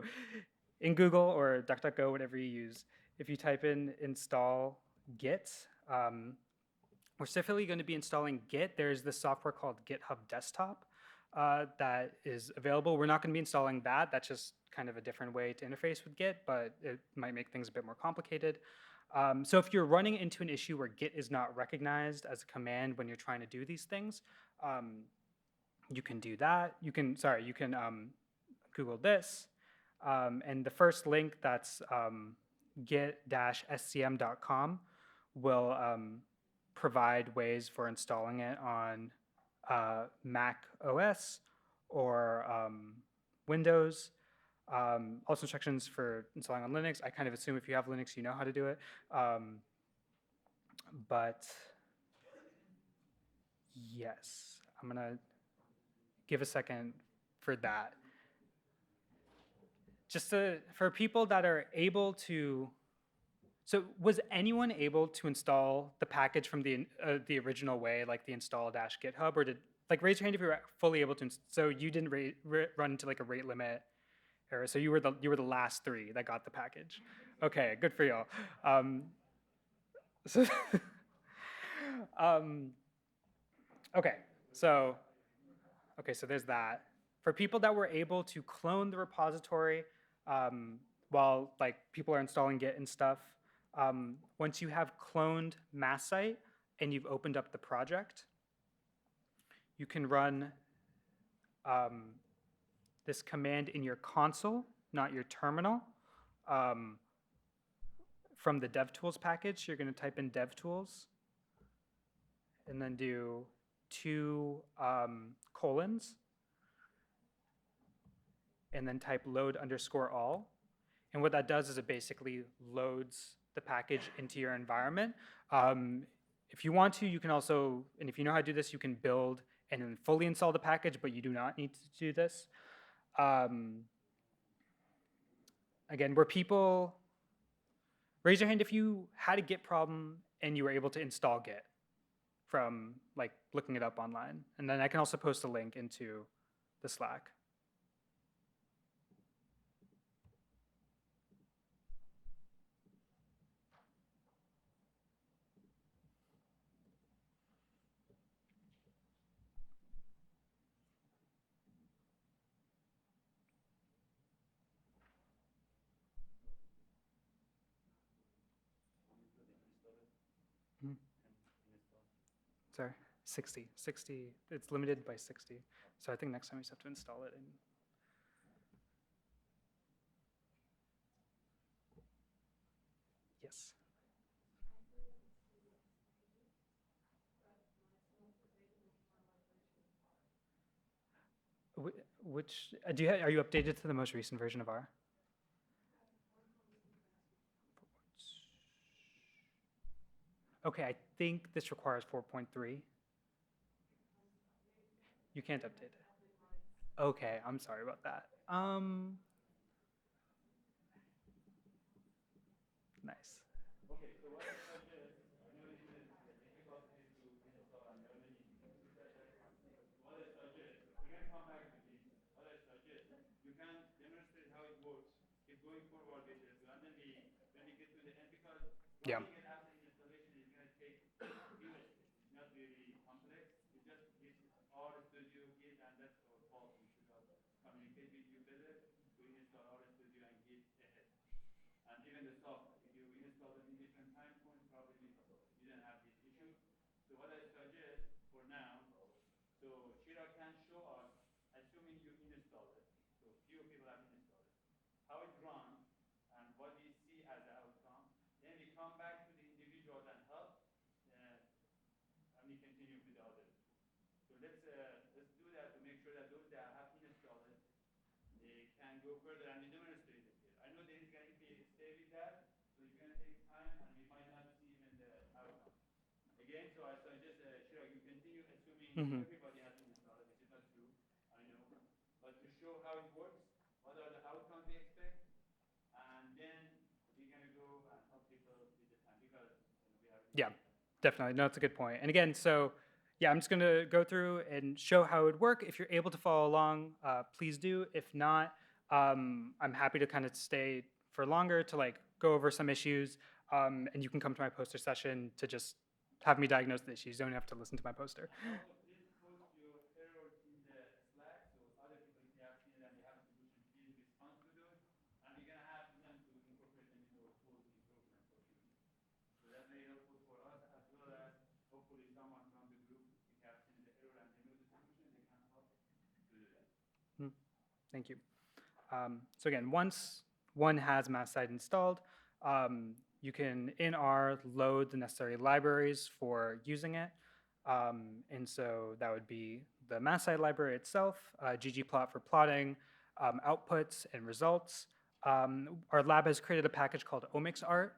in Google or DuckDuckGo, whatever you use, if you type in install Git, we're specifically going to be installing Git. There's this software called GitHub Desktop that is available. We're not going to be installing that. That's just kind of a different way to interface with Git, but it might make things a bit more complicated. So if you're running into an issue where Git is not recognized as a command when you're trying to do these things, you can do that. You can Google this. And the first link, that's git-scm.com, will provide ways for installing it on Mac OS or Windows. Also instructions for installing on Linux. I kind of assume if you have Linux, you know how to do it. But yes, I'm gonna give a second for that. Just for people that are able to, so was anyone able to install the package from the original way, like the install-github, or like raise your hand if you were fully able to, so you didn't run into like a rate limit error, so you were the last three that got the package. Okay, good for y'all. So okay, so there's that. For people that were able to clone the repository while like people are installing Git and stuff, once you have cloned MassSite and you've opened up the project, you can run this command in your console, not your terminal. From the DevTools package, you're going to type in DevTools and then do 2 colons and then type load_all. And what that does is it basically loads the package into your environment. If you want to, you can also, and if you know how to do this, you can build and then fully install the package, but you do not need to do this. Again, were people, raise your hand if you had a Git problem and you were able to install Git from like looking it up online. And then I can also post a link into the Slack. Sorry, 60, it's limited by 60. So I think next time we just have to install it. Yes. Which, are you updated to the most recent version of R? Okay, I think this requires 4.3. You can't update it. Okay, I'm sorry about that. Nice. Okay, so what I suggest, I know this is a difficult thing to install and there are many issues. What I suggest, we're going to come back to this. What I suggest, you can demonstrate how it works. Keep going forward with this, and then when we get to the end, because running it after installation is going to take few steps. It's not really complex. It's just this R Studio Git, and that's our fault. We should have communicated with you better to install R Studio and Git ahead. And even the software, if you install it in different time points, probably you didn't have this issue. So what I suggest for now, so Chiraag can show us, assuming you install it, so few people have installed it, how it runs and what we see as the outcome. Then we come back to the individuals and help, and we continue with the others. So let's do that to make sure that those that have installed it, they can go further, and we demonstrate it here. I know there is going to be a stay with that, so it's going to take time, and we might not see even the outcome. Again, so I suggest, Chiraag, you continue assuming everybody has installed it, which is not true, I know. But to show how it works, what are the outcomes we expect, and then Definitely. No, it's a good point. And again, so yeah, I'm just going to go through and show how it would work. If you're able to follow along, please do. If not, I'm happy to kind of stay for longer to like go over some issues. And you can come to my poster session to just have me diagnose the issues. You don't have to listen to my poster. Also, please post your errors in the Slack so other people, if they have seen it and they have a solution, please respond to those. And we're going to ask them to incorporate them into a full improvement for you. So that's very helpful for us, as well as hopefully someone from the group, if they have seen the error and they know the solution, they can help to do that. Thank you. So again, once one has MassSite installed, you can, in R, load the necessary libraries for using it. And so that would be the MassSite library itself, ggplot for plotting, outputs and results. Our lab has created a package called omicsart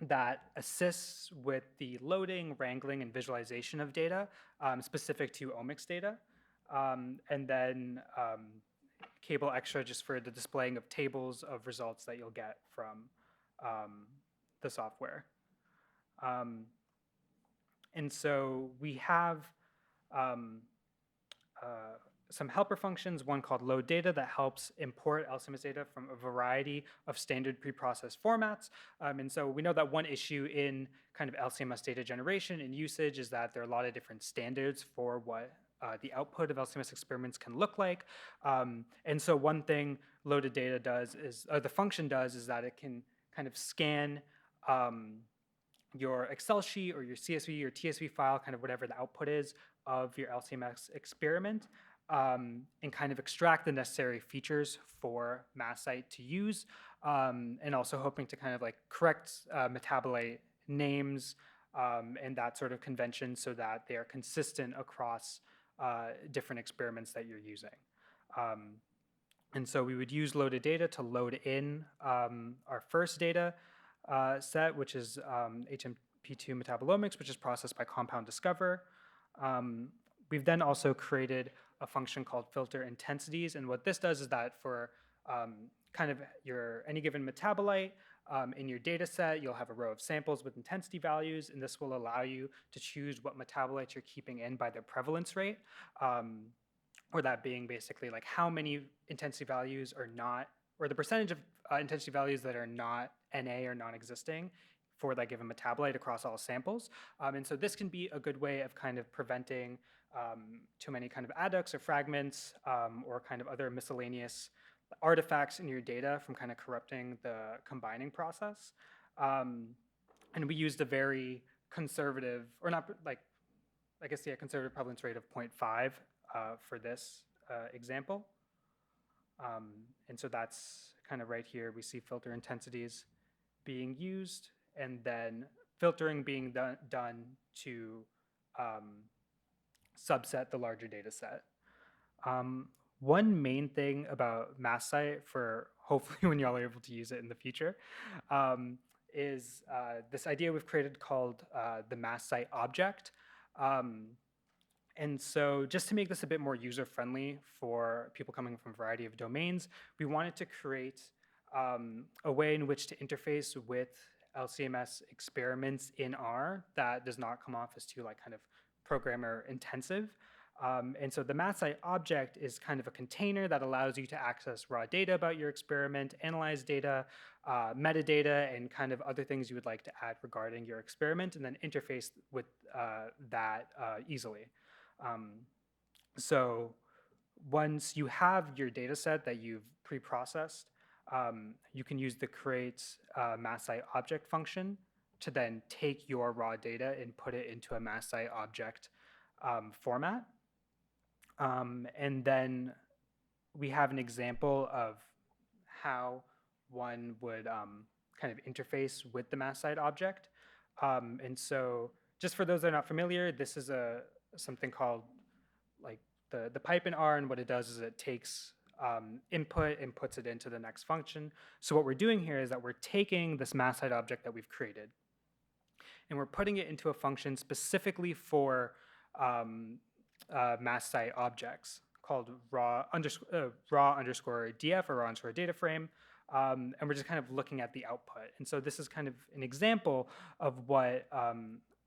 that assists with the loading, wrangling, and visualization of data specific to omics data. And then Cable Extra just for the displaying of tables of results that you'll get from the software. And so we have some helper functions, one called load data that helps import LCMS data from a variety of standard preprocessed formats. And so we know that one issue in kind of LCMS data generation and usage is that there are a lot of different standards for what the output of LCMS experiments can look like. And so one thing loaded data does is, the function does, is that it can kind of scan your Excel sheet or your CSV or TSV file, kind of whatever the output is of your LCMS experiment, and kind of extract the necessary features for MassSite to use, and also hoping to kind of like correct metabolite names and that sort of convention so that they are consistent across different experiments that you're using. And so we would use loaded data to load in our first data set, which is HMP2 Metabolomics, which is processed by Compound Discover. We've then also created a function called filter intensities, and what this does is that for kind of your any given metabolite in your data set, you'll have a row of samples with intensity values, and this will allow you to choose what metabolites you're keeping in by their prevalence rate, or that being basically like how many intensity values are not, or the percentage of intensity values that are not NA or non-existing for that given metabolite across all samples. And so this can be a good way of kind of preventing too many kind of adducts or fragments or kind of other miscellaneous artifacts in your data from kind of corrupting the combining process. And we used a very conservative, or not like, I guess, yeah, conservative prevalence rate of 0.5 for this example. And so that's kind of right here. We see filter intensities being used, and then filtering being done to subset the larger data set. One main thing about MassSite, for hopefully when y'all are able to use it in the future, is this idea we've created called the MassSite object. And so just to make this a bit more user-friendly for people coming from a variety of domains, we wanted to create a way in which to interface with LCMS experiments in R that does not come off as too like kind of programmer intensive. And so the MassSite object is kind of a container that allows you to access raw data about your experiment, analyze data, metadata, and kind of other things you would like to add regarding your experiment, and then interface with that easily. So once you have your data set that you've pre-processed, you can use the create MassSite object function to then take your raw data and put it into a MassSite object format. And then we have an example of how one would kind of interface with the MassSite object. And so just for those that are not familiar, this is something called like the pipe in R, and what it does is it takes input and puts it into the next function. So what we're doing here is that we're taking this MassSite object that we've created, and we're putting it into a function specifically for MassSite objects called raw underscore df, or raw underscore data frame. and we're just kind of looking at the output. And so this is kind of an example of what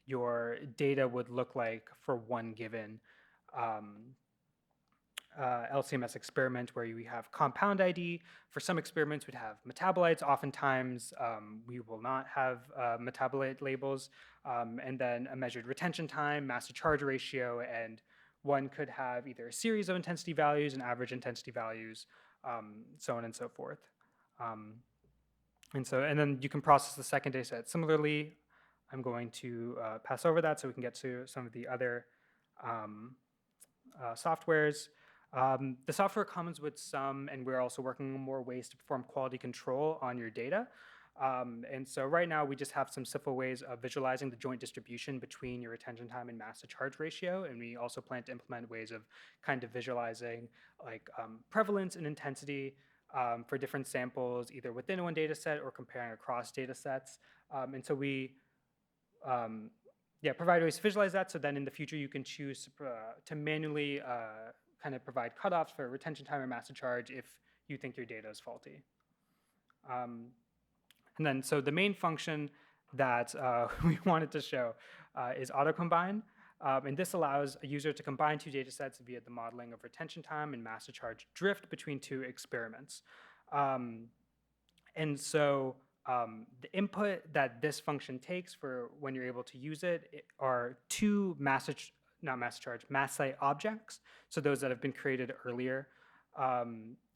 your data would look like for one given LCMS experiment, where we have compound ID. For some experiments, we'd have metabolites. Oftentimes, we will not have metabolite labels. And then a measured retention time, mass to charge ratio, and one could have either a series of intensity values and average intensity values, so on and so forth. And then you can process the second data set. Similarly, I'm going to pass over that so we can get to some of the other softwares. The software comes with some, and we're also working on more ways to perform quality control on your data. And so right now we just have some simple ways of visualizing the joint distribution between your retention time and mass to charge ratio. And we also plan to implement ways of kind of visualizing like prevalence and intensity for different samples, either within one data set or comparing across data sets. And so we provide ways to visualize that, so then in the future you can choose to manually kind of provide cutoffs for retention time or mass to charge if you think your data is faulty. And then, so the main function that we wanted to show is auto-combine. And this allows a user to combine two data sets via the modeling of retention time and mass to charge drift between two experiments. And so the input that this function takes for when you're able to use it are two mass site objects, so those that have been created earlier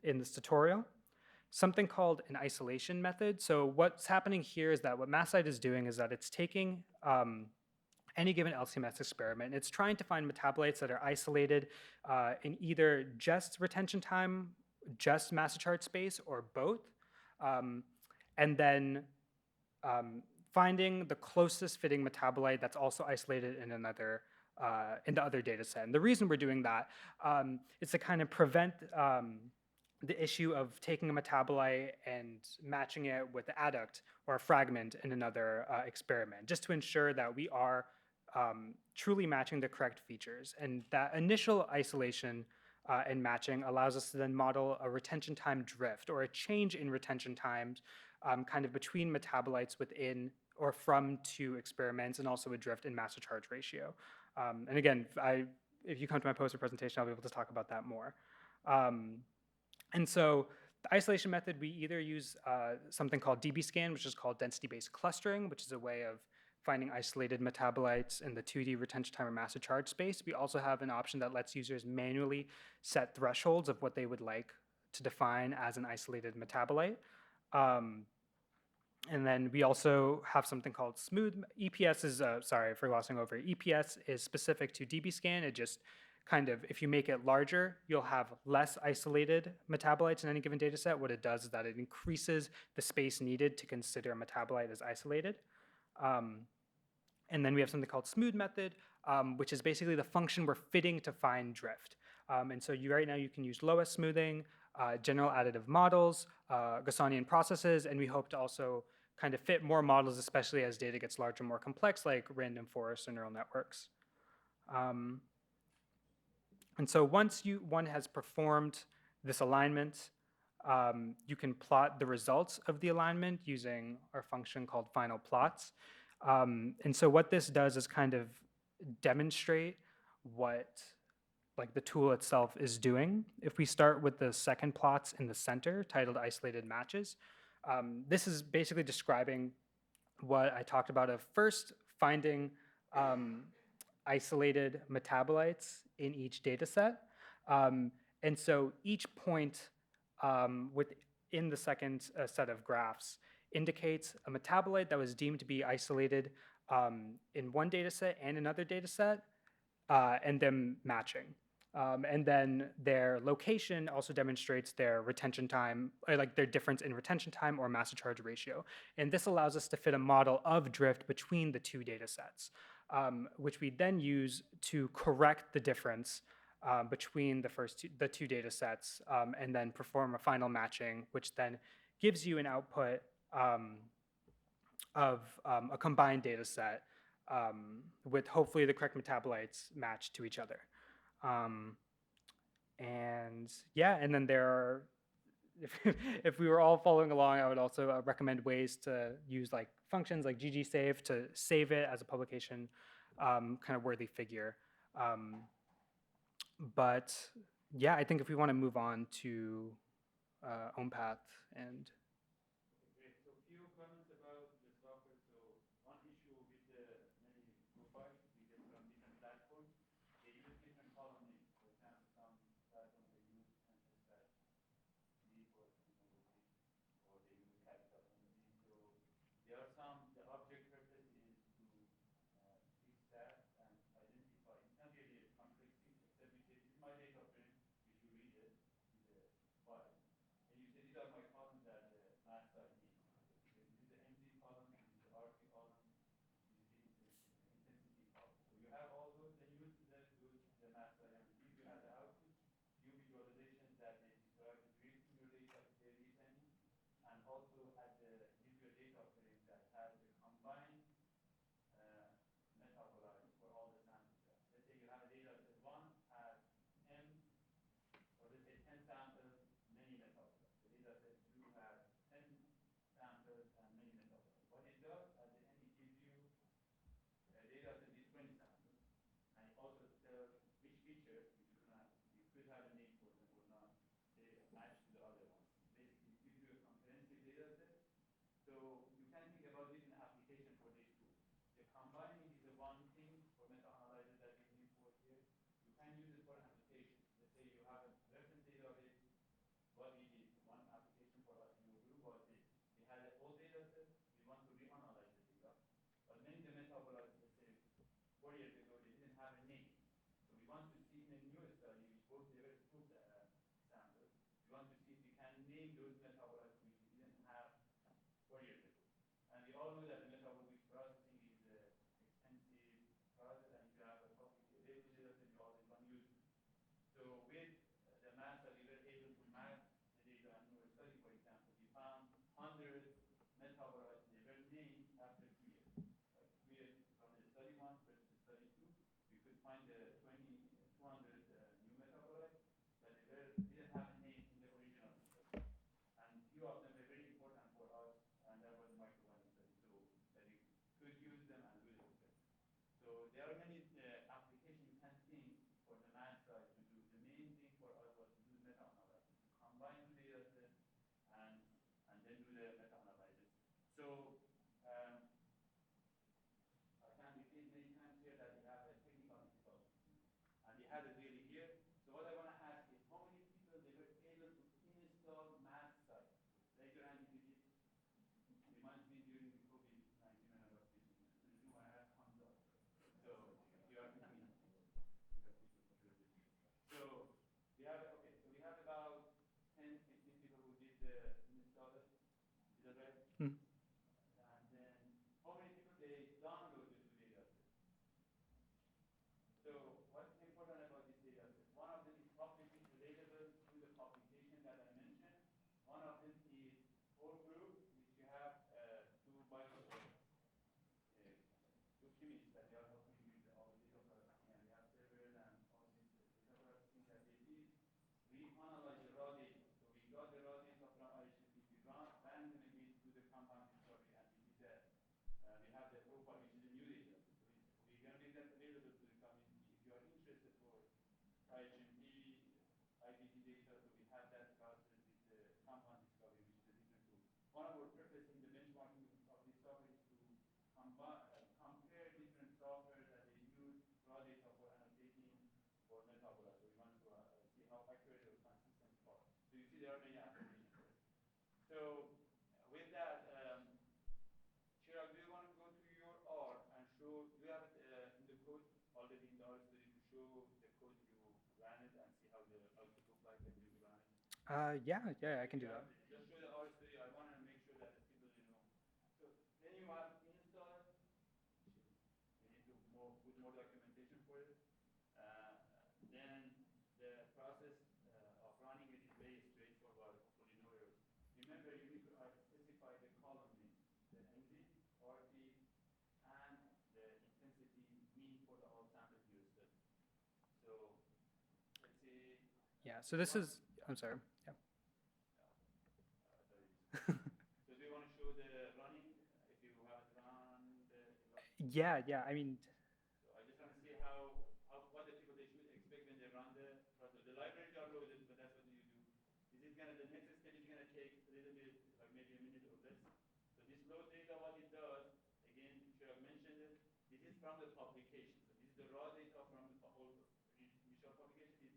in this tutorial. Something called an isolation method. So what's happening here is that what mass site is doing is that it's taking any given LCMS experiment, and it's trying to find metabolites that are isolated in either just retention time, just mass to charge space, or both. And then finding the closest fitting metabolite that's also isolated in another in the other data set. And the reason we're doing that is to kind of prevent the issue of taking a metabolite and matching it with the adduct or a fragment in another experiment, just to ensure that we are truly matching the correct features. And that initial isolation and matching allows us to then model a retention time drift, or a change in retention times kind of between metabolites within or from two experiments, and also a drift in mass to charge ratio. And again, if you come to my poster presentation, I'll be able to talk about that more. And so the isolation method, we either use something called dbScan, which is called density-based clustering, which is a way of finding isolated metabolites in the 2D retention time or mass to charge space. We also have an option that lets users manually set thresholds of what they would like to define as an isolated metabolite. And then we also have something called smooth. EPS is, sorry for glossing over, EPS is specific to dbScan. It just kind of, if you make it larger, you'll have less isolated metabolites in any given data set. What it does is that it increases the space needed to consider a metabolite as isolated. And then we have something called smooth method, which is basically the function we're fitting to find drift. And so right now you can use lowest smoothing, general additive models, Gaussian processes, and we hope to also kind of fit more models, especially as data gets larger and more complex, like random forests or neural networks. And so once one has performed this alignment, you can plot the results of the alignment using our function called final plots. And so what this does is kind of demonstrate what the tool itself is doing. If we start with the second plots in the center, titled isolated matches, this is basically describing what I talked about of first finding isolated metabolites in each data set. And so each point within the second set of graphs indicates a metabolite that was deemed to be isolated in one data set and another data set, and them matching. And then their location also demonstrates their retention time, or like their difference in retention time or mass to charge ratio. And this allows us to fit a model of drift between the two data sets, which we then use to correct the difference between the two data sets, and then perform a final matching, which then gives you an output of a combined data set with hopefully the correct metabolites matched to each other. And then there are if we were all following along, I would also recommend ways to use like functions like ggsave to save it as a publication kind of worthy figure. But yeah, I think if we want to move on to OMPATH and Okay, great. So few comments about the software. So one issue with the many profiles we get from different platforms, they use different column names. For example, some platforms they use mpstat D for numerology, or they use capital NZ. So there are some, the object purpose is to fix that and identify. It's not really a complex thing, except you say, this is my data frame, which you read it in the file. And you say, these are my columns that the math side needs. So this is the MZ column, this is the RT column, this is the intensity column. So you have all those, then you use the math side and give you as the output few visualizations that they describe the drift in your data, the descending, and also at the gives you a data frame that has the combined metabolites for all the samples. Let's say you have a data set 1 has M, or let's say 10 samples, many metabolites. The data set 2 has 10 samples and many metabolites. What it does, at the end, it gives you a data set with 20 samples, and it also tells which feature, which you could have a name for them or not, they match to the other ones. Basically, it gives you a comprehensive data set. So you can think about different applications for these tools. The combining is the one thing for meta-analysis that we need for here. You can use it for annotation. Let's say you have a reference database. What we did, one application for us in your group was this. We had an old data set. We want to reanalyze the data. But many of the metabolites, let's say 4 years ago, they didn't have a name. So we want to see in a new study, which both they were spool samples, we want to see if we can name those metabolites which we didn't have 4 years ago. And we all know that the metabolic processing is an expensive process, and if you have a publicly available data set, you always want to use it. So with the math that we were able to map the data in our study, for example, we found 100 metabolites, they were named after 2 years. Like 2 years from the study 1 versus the study 2, we could find the 200 new metabolites, but they didn't have a name in the original study. And few of them were very important for us, and that was the microbial study, so that we could use them and do the experiment. So there are many applications you can think for the math side to do. The main thing for us was to do meta-analysis, to combine two data sets and then do the meta-analysis. So I can repeat many times here that we have a technical difficulty, and we had it really here. So what I want to ask is, how many people they were able to install math site? Raise your hand if you did. Reminds me during the COVID-19 when I was teaching. As soon as you want to ask, thumbs up. So you are between us. So we have about 10, 15 people who did the install it. Is that right? Mm. And then how many people they download the two data sets? So what's important about this data set? One of them is publicly available through the publication that I mentioned. One of them is core group, which you have two two chemists that they are helping you with all the data processing, and they have servers and all this data processing that they did. We analyze the raw data. So we got the raw data from IHLP. We ran them against to the compound discovery, and we did that. We have the profile, which is a new data. So we're going to make that available to the community. If you are interested for IHMP, IPT data, so we have that process with the compound discovery, which is a different tool. One of our purpose in the benchmarking of this software is to compare different software that they use raw data for annotating for metabolites. So we want to see how accurate or consistent they are. So you see there are many applications for it. So with that, Chiraag, do you want to go to your R and show, do you have it in the code already in the R study to show the code you ran it and see how the output looks like when you run it? Yeah, I can do that. Just show the R study. I want to make sure that the people, So then you have install. We need to put more documentation for it. Then the process of running it is very straightforward, hopefully no errors. Remember, you need to specify the column name, the MZ, RT, and the intensity mean for the all samples you study. So let's see. Yeah, so this is, I'm sorry. Yeah. So do you want to show the running, if you have it run Yeah, yeah. I mean, so I just want to see what the people they should expect when they run the process. The libraries are loaded, but that's what you do. This is gonna, the next step is gonna take a little bit, like maybe a minute or less. So this load data, what it does, again, Chiraag mentioned it, this is from the publication. So this is the raw data from the whole initial publication.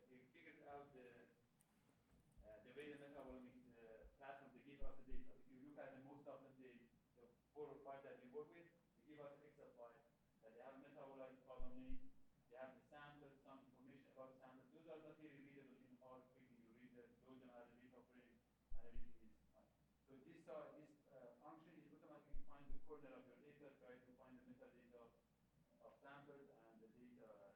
It figures out the way the metabolomics platform, they give us the data. If you look at the most of them, the 4 or 5 that we work with, they give us Excel file that they have metabolite column name, they have the sample, some information about samples. Those are not really readable in R quickly. You read the, load them as a data frame, and everything is fine. So this function is automatically find the corner of your data, try to find the metadata of samples and the data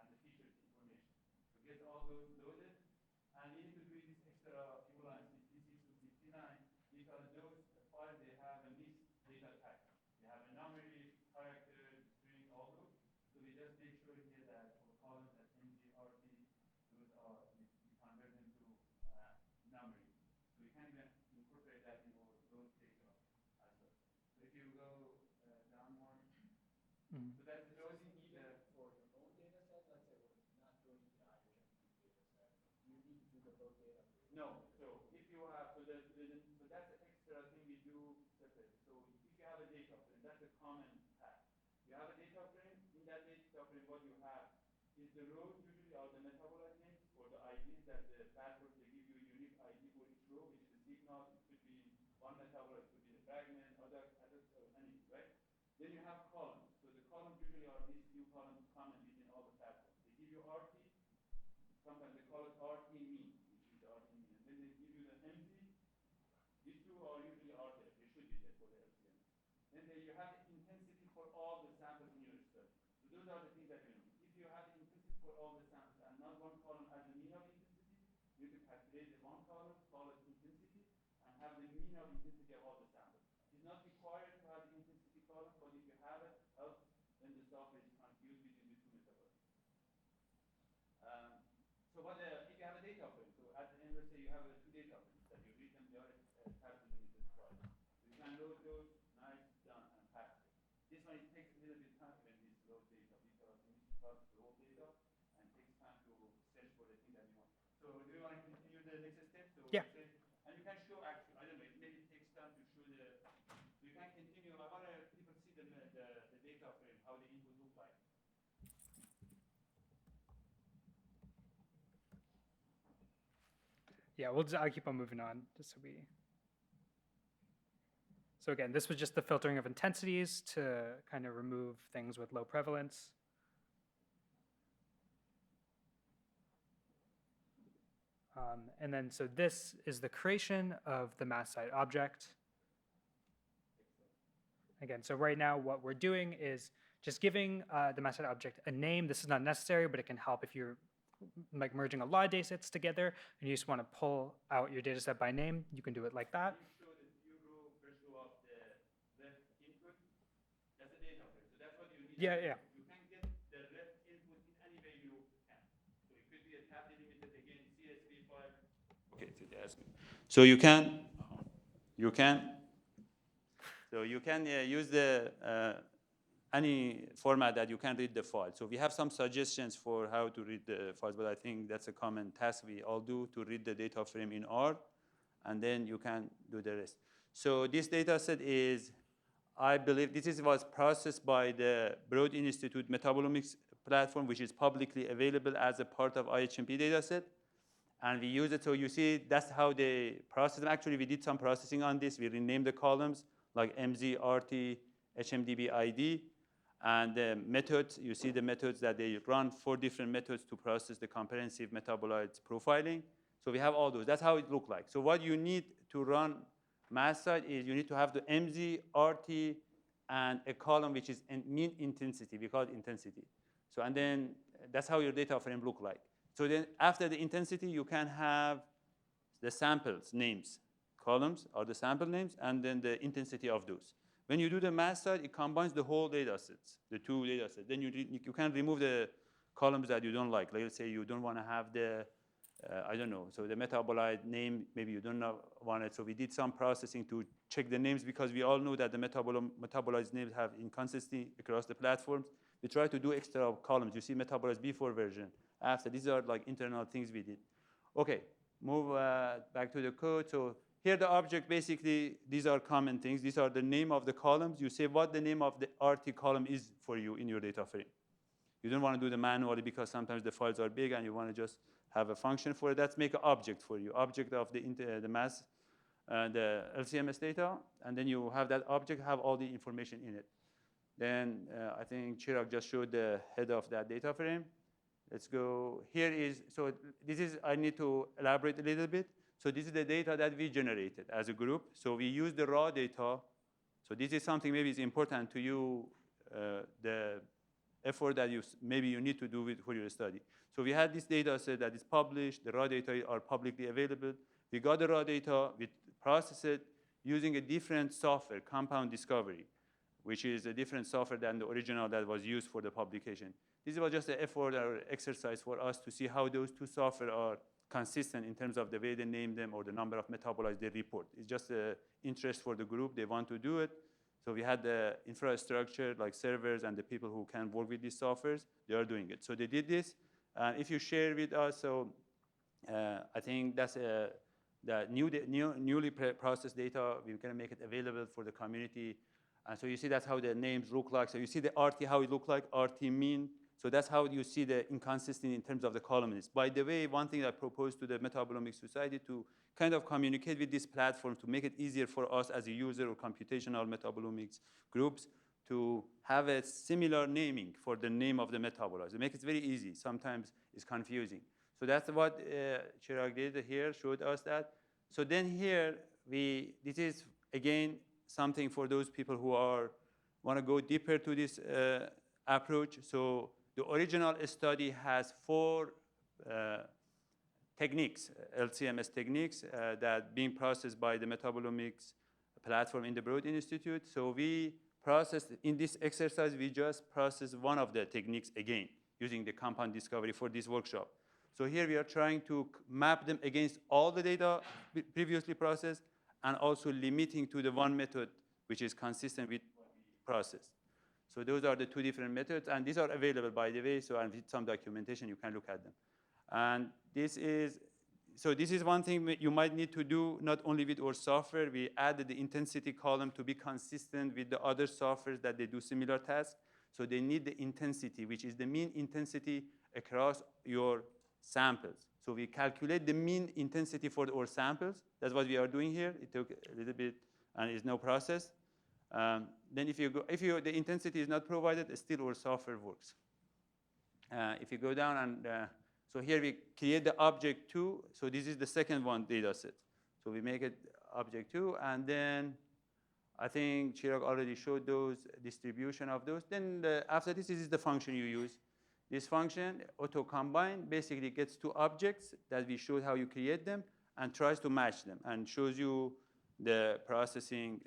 and the features information. So get all those loaded. And you need to do this extra few lines, 56 to 59, because those files, they have a mixed data type. They have a numeric, character, string, all those. So we just make sure here that for columns that MGRT, those are, we convert them to numeric. So we can even incorporate that in our load data as well. So if you go down more, so that's the loading either For your own data set, let's say we're not doing the IHMP data set, you need to do the load data for your no. own data So if you have, so that's the extra thing we do separate. So if you have a data frame, that's a common path. You have a data frame. In that data frame, what you have is the rows usually are the metabolite names or the IDs that the platforms, they give you a unique ID for each row, which is the signal. It could be one metabolite, it could be the fragment, other anything, right? Then you have columns. So the columns usually are these few columns common between all the platforms. They give you RT. Sometimes they call it RT mean, which is the RT mean. And then they give you the MZ. These two are usually are there. They should be there for the LCM. Then you have the intensity for all the samples in your study. So those are the things that you need. If you have the intensity for all the samples and not one column has the mean of intensity, you can calculate the one column, call it intensity, and have the mean of intensity of all the samples. It's not required to have the intensity column, but if you have it, helps when the software is confused between the two metabolites. So if you have a data frame, so at the end, let's say you have two data frames that you read them, they are attached to limited files. So you can load those, nice, done, and pass it. This one, it takes a little bit time when this load data because you need to process the whole data and takes time to search for the thing that you want. So do you want to continue the next step? So Yeah. And you can show actually, I don't know, maybe it takes time to show the, so you can continue. I want people to see the data frame, how the input look like. yeah, I'll keep on moving on just so we. So again, this was just the filtering of intensities to kind of remove things with low prevalence. And then, so this is the creation of the mass site object. Again, so right now what we're doing is just giving the mass site object a name. This is not necessary, but it can help if you're like merging a lot of data sets together and you just want to pull out your data set by name, you can do it like that. You show the few row, first row of the left input. That's a data frame. So that's what you need. Yeah, yeah. You can get the left input in any way you can. So it could be a tab delimited again, CSV file. Okay, so they ask me. So you can use the any format that you can read the file. So we have some suggestions for how to read the files, but I think that's a common task we all do to read the data frame in R, and then you can do the rest. So this data set is, I believe this was processed by the Broad Institute Metabolomics platform, which is publicly available as a part of IHMP dataset. And we use it, so you see that's how they process them. Actually, we did some processing on this. We renamed the columns like MZ, RT, HMDB ID. And the methods, you see the methods that they run 4 different methods to process the comprehensive metabolites profiling. So we have all those. That's how it looks like. So what you need to run mass site is you need to have the MZ, RT, and a column which is mean intensity. We call it intensity. So and then that's how your data frame look like. So then after the intensity, you can have the samples names. Columns are the sample names, and then the intensity of those. When you do the mass site, it combines the whole data sets, the 2 data sets. Then you can remove the columns that you don't like. Like let's say you don't want to have the I don't know, so the metabolite name, maybe you don't know, want it. So we did some processing to check the names because we all know that the metabolites names have inconsistency across the platforms. We try to do extra columns. You see metabolites before version, after. These are like internal things we did. Okay, move back to the code. So here the object, basically, these are common things. These are the name of the columns. You say what the name of the RT column is for you in your data frame. You don't want to do the manually because sometimes the files are big and you want to just have a function for it. That's make an object for you, object of the mass, the LCMS data, and then you have that object have all the information in it. Then I think Chiraag just showed the head of that data frame. Let's go. Here is, so this is, I need to elaborate a little bit. So this is the data that we generated as a group. So we use the raw data. So this is something maybe is important to you, the effort that maybe you need to do for your study. So we had this data set that is published. The raw data are publicly available. We got the raw data. We process it using a different software, Compound Discovery, which is a different software than the original that was used for the publication. This was just an effort or exercise for us to see how those two software are consistent in terms of the way they name them or the number of metabolites they report. It's just an interest for the group. They want to do it. So we had the infrastructure, like servers and the people who can work with these softwares, they are doing it. So they did this. And if you share with us, so I think that's the newly processed data. We're going to make it available for the community. And so you see that's how the names look like. So you see the RT, how it look like, RT mean. So that's how you see the inconsistency in terms of the columns. By the way, one thing I proposed to the Metabolomics Society to kind of communicate with this platform to make it easier for us as a user or computational metabolomics groups to have a similar naming for the name of the metabolites. It makes it very easy. Sometimes it's confusing. So that's what Chiraag did here, showed us that. So then here, this is, again, something for those people who want to go deeper to this approach. So the original study has 4 techniques, LCMS techniques, that being processed by the Metabolomics platform in the Broad Institute. So we processed, in this exercise, we just processed one of the techniques again, using the compound discovery for this workshop. So here we are trying to map them against all the data previously processed and also limiting to the one method which is consistent with what we processed. So those are the 2 different methods, and these are available, by the way, so and with some documentation, you can look at them. And this is one thing you might need to do not only with our software. We added the intensity column to be consistent with the other softwares that they do similar tasks. So they need the intensity, which is the mean intensity across your samples. So we calculate the mean intensity for our samples. That's what we are doing here. It took a little bit and is now processed. Then if the intensity is not provided, still our software works. If you go down and so here we create the object 2. So this is the second one data set. So we make it object 2, and then I think Chiraag already showed those distribution of those. Then after this is the function you use. This function, auto-combine, basically gets 2 objects that we showed how you create them and tries to match them and shows you the processing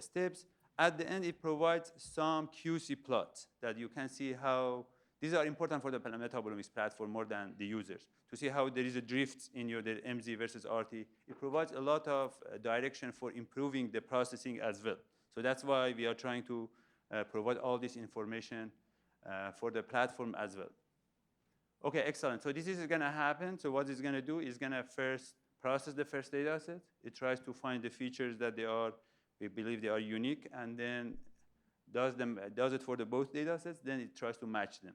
steps. At the end, it provides some QC plots that you can see how. These are important for the Metabolomics platform more than the users, to see how there is a drift in the MZ versus RT. It provides a lot of direction for improving the processing as well. So that's why we are trying to provide all this information for the platform as well. Okay, excellent. So this is going to happen. So what it's going to do is going to first process the first data set. It tries to find the features that we believe they are unique, and then does it for the both data sets. Then it tries to match them.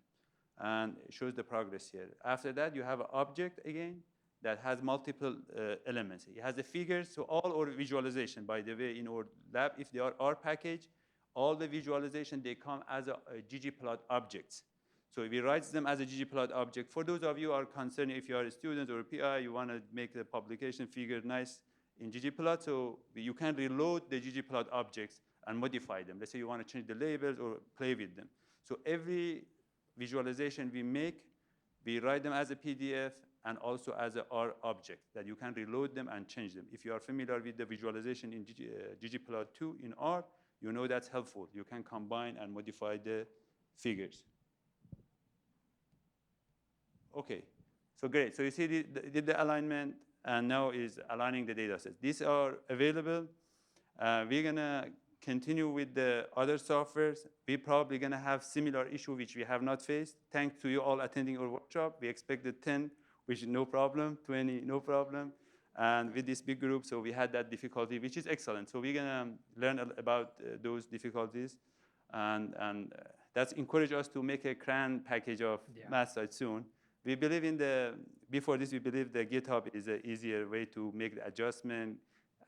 And it shows the progress here. After that, you have an object again that has multiple elements. It has the figures, so all our visualization, by the way, in our lab, if they are R package, all the visualization, they come as a ggplot objects. So we write them as a ggplot object. For those of you who are concerned, if you are a student or a PI, you want to make the publication figure nice in ggplot, so you can reload the ggplot objects and modify them. Let's say you want to change the labels or play with them. So every visualization we make, we write them as a PDF and also as a R object that you can reload them and change them. If you are familiar with the visualization in ggplot2 in R, you know that's helpful. You can combine and modify the figures. Okay, So great. So you see, did the alignment, and now is aligning the data sets. These are available. We're gonna continue with the other softwares. We're probably gonna have similar issue which we have not faced. Thanks to you all attending our workshop. We expected 10, which is no problem, 20, no problem. And with this big group, so we had that difficulty, which is excellent. So we're gonna learn about those difficulties. And that's encouraged us to make a CRAN package of math site soon. We believe before this, we believe the GitHub is an easier way to make the adjustment,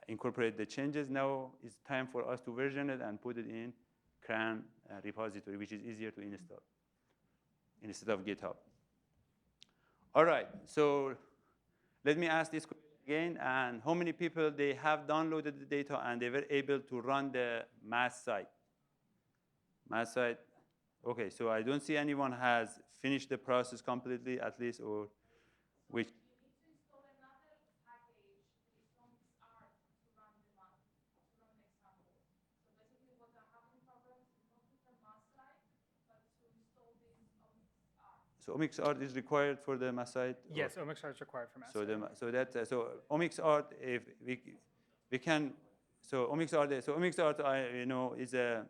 incorporate the changes. Now it's time for us to version it and put it in CRAN repository, which is easier to install instead of GitHub. All right, so let me ask this question again. And how many people, they have downloaded the data and they were able to run the math site? Math site, okay, so I don't see anyone has finished the process completely, at least, or which. You need to install another package, the omics art, to run the example. So basically what are having problems is not with the mass site, but to install this omics art. So omics art is required for the math site? Yes, omics art is required for math So site. so omics art, if we can, so omics art, is a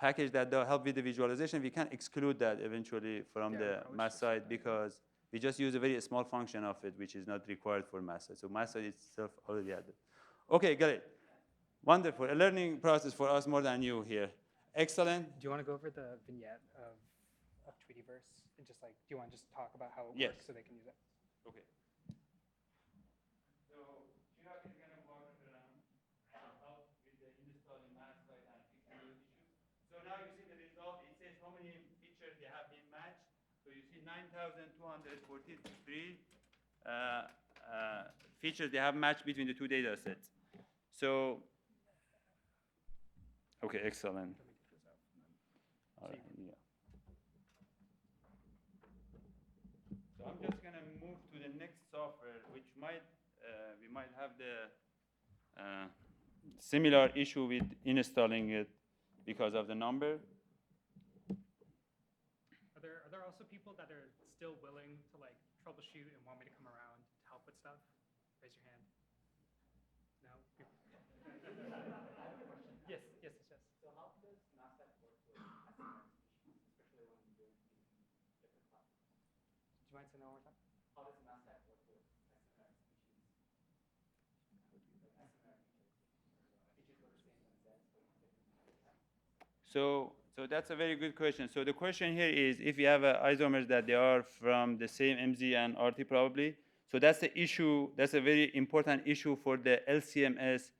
package that does help with the visualization. We can exclude that eventually from the math site because we just use a very small function of it, which is not required for math site. So math site itself already added. Okay, got it. Wonderful. A learning process for us more than you here. Excellent. Do you want to go over the vignette of Tweetyverse and just like, do you want to just talk about how it Yes. works so they can use it? Okay. So Chiraag is going to walk around and help with the installing math site and fixing those issues. So now you see the result. It says how many features they have been matched. So you see 9,243 features they have matched between the two data sets. So, okay, excellent. All right, yeah. So I'm just going to move to the next software, which might, we might have the similar issue with installing it because of the number. Are there also people that are still willing to like troubleshoot and want me to come around to help with stuff? Raise your hand. No? Yes. So how does NASDAQ work with SMR species, especially when you're using different platforms? Do you mind saying that one more time? How does NASDAQ work with SMR species? Like SMR features were the same as Zs, but different. So that's a very good question. So the question here is if you have isomers that they are from the same MZ and RT probably. So that's the issue. That's a very important issue for the LCMS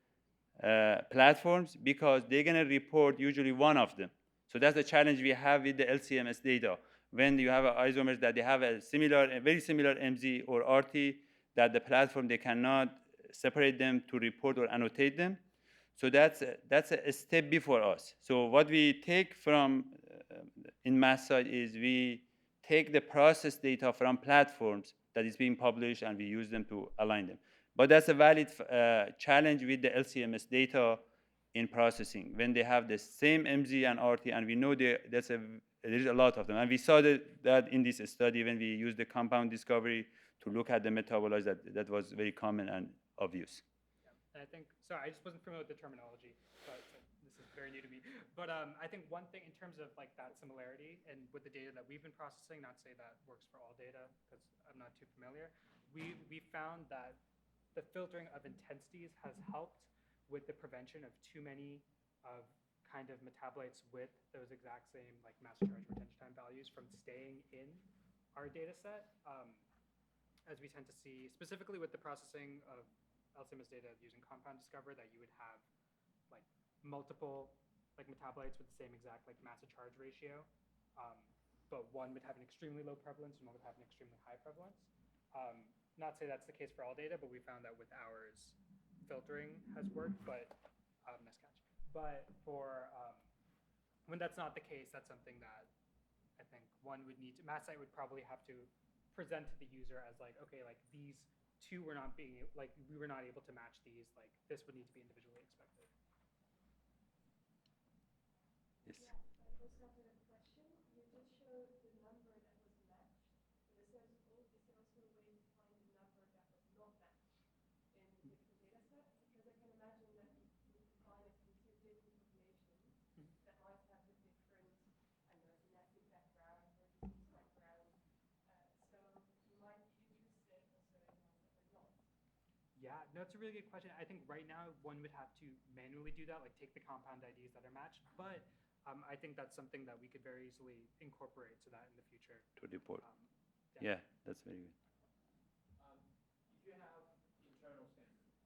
platforms because they're going to report usually one of them. So that's the challenge we have with the LCMS data. When you have isomers that they have a very similar MZ or RT, that the platform, they cannot separate them to report or annotate them. So that's a step before us. So what we take from in math side is we take the process data from platforms that is being published and we use them to align them. But that's a valid challenge with the LCMS data in processing when they have the same MZ and RT, and we know there's a lot of them. And we saw that in this study when we used the compound discovery to look at the metabolites, that was very common and obvious. And I think, sorry, I just wasn't familiar with the terminology, but this is very new to me. But I think one thing in terms of like that similarity and with the data that we've been processing, not to say that works for all data because I'm not too familiar, we found that the filtering of intensities has helped with the prevention of too many of kind of metabolites with those exact same like mass charge retention time values from staying in our data set, as we tend to see specifically with the processing of LCMS data using compound discover, that you would have like multiple like metabolites with the same exact like mass to charge ratio, but one would have an extremely low prevalence and one would have an extremely high prevalence. Not to say that's the case for all data, but we found that with ours, filtering has worked, but nice catch. But for when that's not the case, that's something that I think one would need to, MathSite would probably have to present to the user as like, okay, like these two were not being, like we were not able to match these, like this would need to be individually expected. Yes. Yeah, I also have a question. You just showed the number that was matched, but is there also a way no, it's a really good question. I think right now one would have to manually do that, like take the compound IDs that are matched. But I think that's something that we could very easily incorporate to that in the future. To report. Um, Yeah, that's very good. If you have internal standards,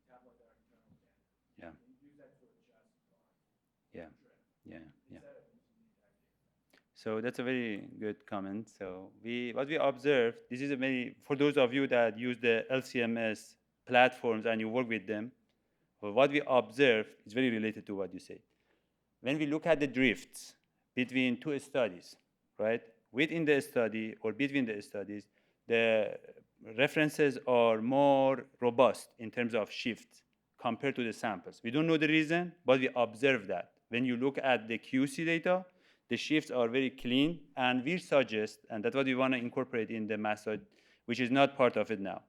tablet that are internal standards, Yeah. you use that to adjust on Yeah. trip Yeah. Yeah. instead of using the entire data set. So that's a very good comment. So what we observed, this is a very, for those of you that use the LCMS platforms and you work with them, what we observe is very related to what you said. When we look at the drifts between two studies, right? Within the study or between the studies, the references are more robust in terms of shifts compared to the samples. We don't know the reason, but we observe that. When you look at the QC data, the shifts are very clean, and we suggest, and that's what we want to incorporate in the method, which is not part of it now.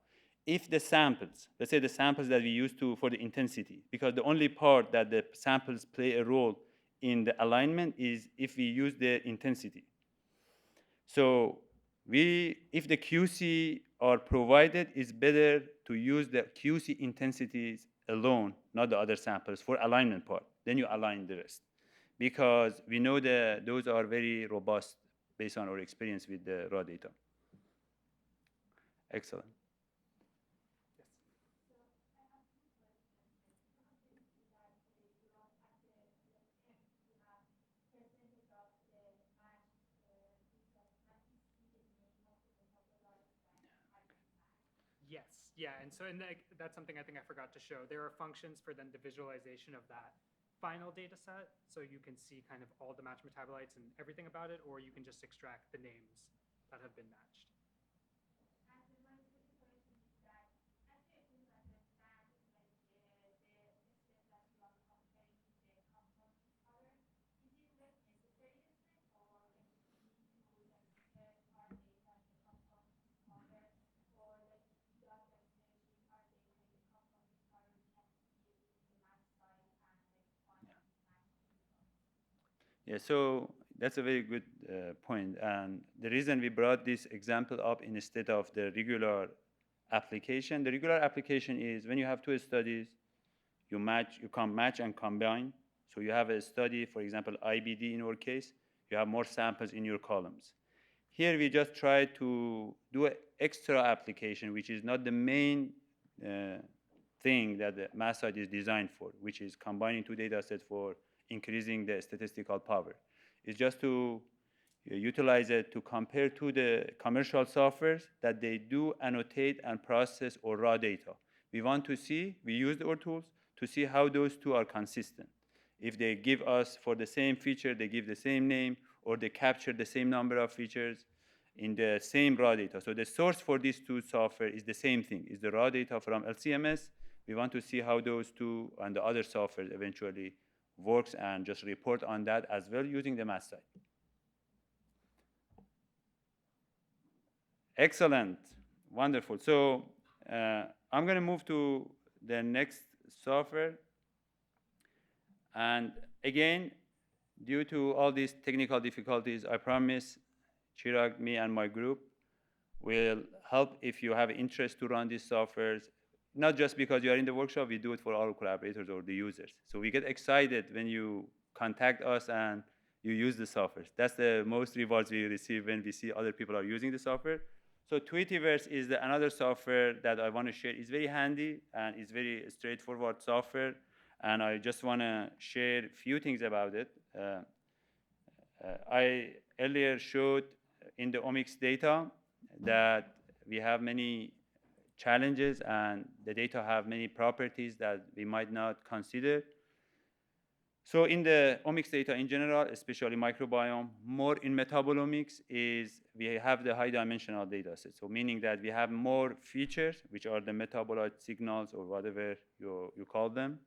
If the samples, let's say the samples that we use for the intensity, because the only part that the samples play a role in the alignment is if we use the intensity. So if the QC are provided, it's better to use the QC intensities alone, not the other samples, for alignment part. Then you align the rest. Because we know that those are very robust based on our experience with the raw data. Excellent. Yes, yeah, and so that's something I think I forgot to show. There are functions for then the visualization of that final data set, so you can see kind of all the matched metabolites and everything about it, or you can just extract the names that have been matched. Yeah, so that's a very good point. And the reason we brought this example up instead of the regular application, the regular application is when you have two studies, you can match and combine. So you have a study, for example, IBD in our case, you have more samples in your columns. Here we just try to do an extra application, which is not the main thing that the method is designed for, which is combining two data sets for increasing the statistical power. It's just to utilize it to compare to the commercial softwares that they do annotate and process our raw data. We want to see, we use our tools to see how those two are consistent. If they give us for the same feature, they give the same name, or they capture the same number of features in the same raw data. So the source for these two software is the same thing, is the raw data from LCMS. We want to see how those two and the other software eventually works and just report on that as well using the mass side. Excellent, wonderful. So I'm going to move to the next software. And again, due to all these technical difficulties, I promise Chiraag, me, and my group will help if you have interest to run these softwares. Not just because you are in the workshop, we do it for our collaborators or the users. So we get excited when you contact us and you use the software. That's the most rewards we receive when we see other people are using the software. So Tweetiverse is another software that I want to share. It's very handy and it's very straightforward software. And I just want to share a few things about it. I earlier showed in the omics data that we have many challenges and the data have many properties that we might not consider. So in the omics data in general, especially microbiome, more in metabolomics is we have the high dimensional data set. So meaning that we have more features, which are the metabolite signals or whatever you call them,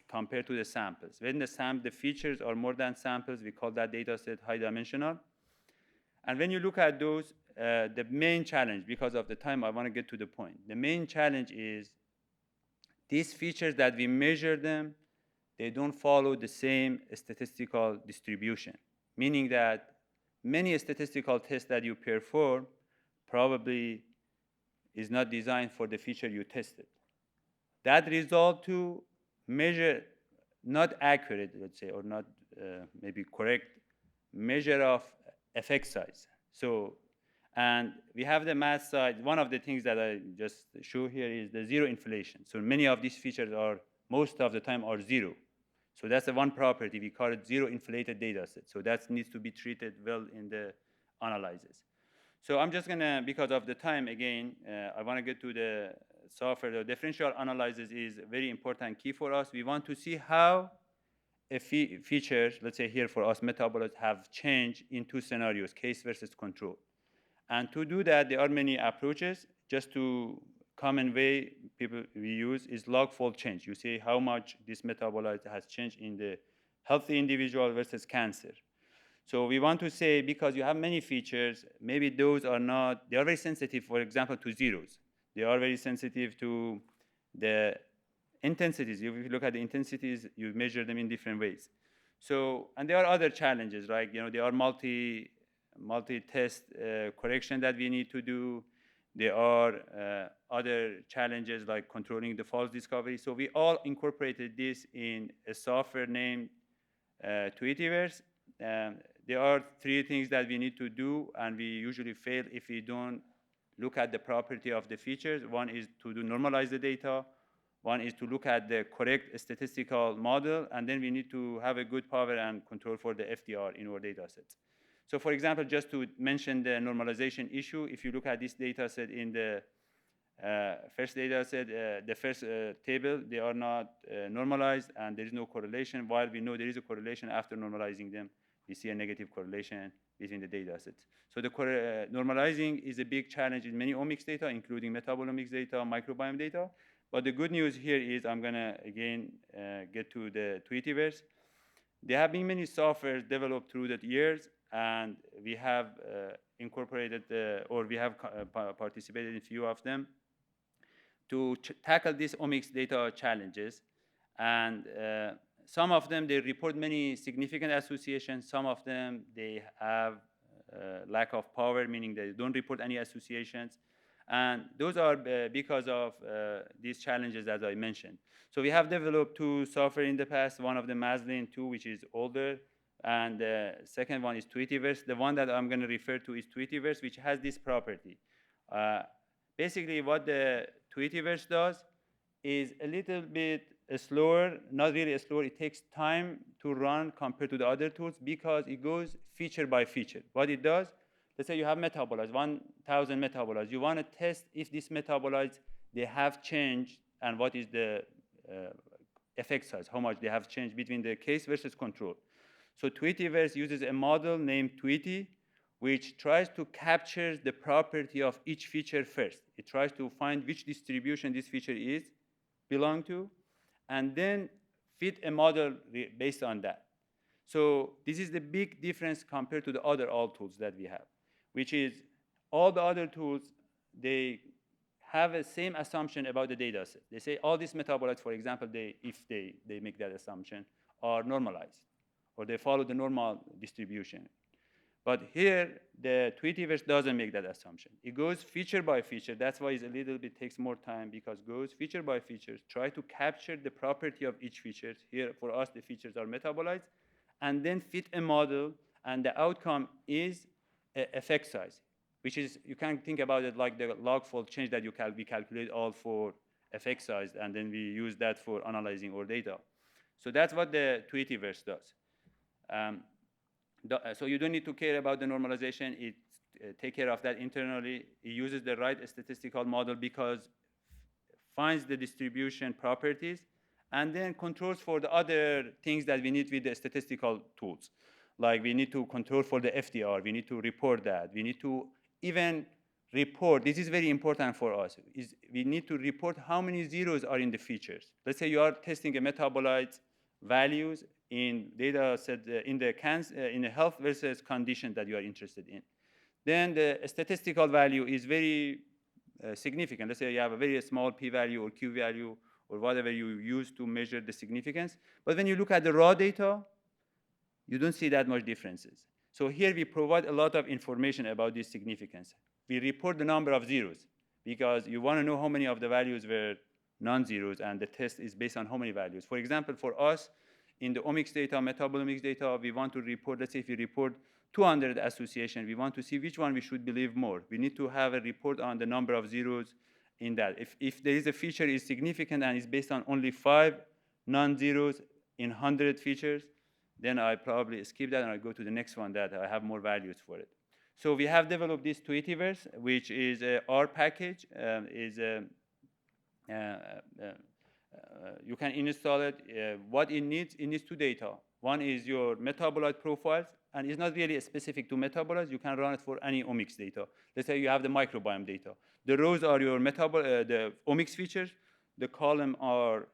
compared to the samples. When the features are more than samples, we call that data set high dimensional. And when you look at those, the main challenge, because of the time, I want to get to the point. The main challenge is these features that we measure them, they don't follow the same statistical distribution, meaning that many statistical tests that you perform probably is not designed for the feature you tested. that result to measure not accurate, let's say, or not maybe correct measure of effect size. So, and we have the math side. One of the things that I just show here is the zero inflation. So many of these features are, most of the time, are zero. So that's the one property. We call it zero inflated data set. So that needs to be treated well in the analysis. So I'm just gonna, because of the time again, I wanna get to the software. The differential analysis is very important key for us. We want to see how a feature, let's say here for us, metabolites have changed in two scenarios, case versus control. And to do that, there are many approaches. Just to common way we use is log-fold change. You see how much this metabolite has changed in the healthy individual versus cancer. So we want to say, because you have many features, maybe those are not, they are very sensitive, for example, to zeros. They are very sensitive to the intensities. If you look at the intensities, you measure them in different ways. So, and there are other challenges, right? You know, there are multi-test correction that we need to do. There are other challenges like controlling the false discovery. So we all incorporated this in a software named Tweetiverse. There are three things that we need to do, and we usually fail if we don't look at the property of the features. One is to normalize the data. One is to look at the correct statistical model, and then we need to have a good power and control for the FDR in our data sets. So for example, just to mention the normalization issue, if you look at this data set in the first data set, the first table, they are not normalized, and there is no correlation. While we know there is a correlation after normalizing them, we see a negative correlation between the data sets. So the normalizing is a big challenge in many omics data, including metabolomics data, microbiome data. But the good news here is, I'm gonna again get to the Tweetiverse. There have been many softwares developed through the years, and we have incorporated, or we have participated in a few of them to tackle these omics data challenges. And some of them, they report many significant associations. Some of them, they have lack of power, meaning they don't report any associations. And those are because of these challenges, as I mentioned. So we have developed two software in the past, one of them Maslin 2, which is older, and the second one is Tweetiverse. The one that I'm going to refer to is Tweetiverse, which has this property. Basically, what the Tweetiverse does is a little bit slower, not really slower. It takes time to run compared to the other tools because it goes feature by feature. What it does, let's say you have metabolites, 1,000 metabolites. You want to test if these metabolites, they have changed and what is the effect size, how much they have changed between the case versus control. So Tweetiverse uses a model named Tweety, which tries to capture the property of each feature first. It tries to find which distribution this feature belong to, and then fit a model based on that. So this is the big difference compared to the other all tools that we have, which is all the other tools, they have the same assumption about the data set. They say all these metabolites, for example, if they make that assumption, are normalized, or they follow the normal distribution. But here, the Tweetiverse doesn't make that assumption. It goes feature by feature. That's why it a little bit takes more time, because it goes feature by feature, try to capture the property of each feature. Here, for us, the features are metabolites, and then fit a model, and the outcome is effect size, which is, you can think about it like the log-fold change that we calculate all for effect size, and then we use that for analyzing our data. So that's what the Tweetiverse does. So you don't need to care about the normalization. It take care of that internally. It uses the right statistical model because finds the distribution properties, and then controls for the other things that we need with the statistical tools. Like we need to control for the FDR. We need to report that. We need to even report, this is very important for us, is we need to report how many zeros are in the features. Let's say you are testing a metabolite values in data set in the health versus condition that you are interested in. Then the statistical value is very significant. Let's say you have a very small p-value or q-value or whatever you use to measure the significance. But when you look at the raw data, you don't see that much differences. So here we provide a lot of information about this significance. We report the number of zeros because you want to know how many of the values were non-zeros, and the test is based on how many values. For example, for us, in the omics data, metabolomics data, we want to report, let's say if we report 200 association, we want to see which one we should believe more. We need to have a report on the number of zeros in that. If there is a feature is significant and is based on only 5 non-zeros in 100 features, then I probably skip that and I go to the next one that I have more values for it. So we have developed this Tweetiverse, which is our package. You can install it. What it needs two data. One is your metabolite profiles, and it's not really specific to metabolites. You can run it for any omics data. Let's say you have the microbiome data. The rows are your the omics features. The column are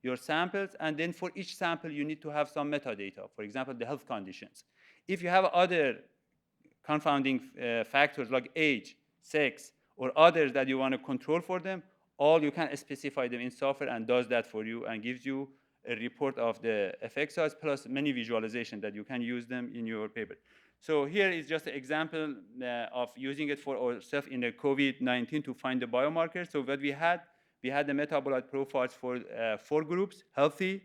your samples, and then for each sample, you need to have some metadata. For example, the health conditions. If you have other confounding factors like age, sex, or others that you want to control for them, all you can specify them in software and does that for you and gives you a report of the effect size plus many visualization that you can use them in your paper. So here is just an example of using it for ourselves in the COVID-19 to find the biomarker. So what we had the metabolite profiles for 4 groups: healthy,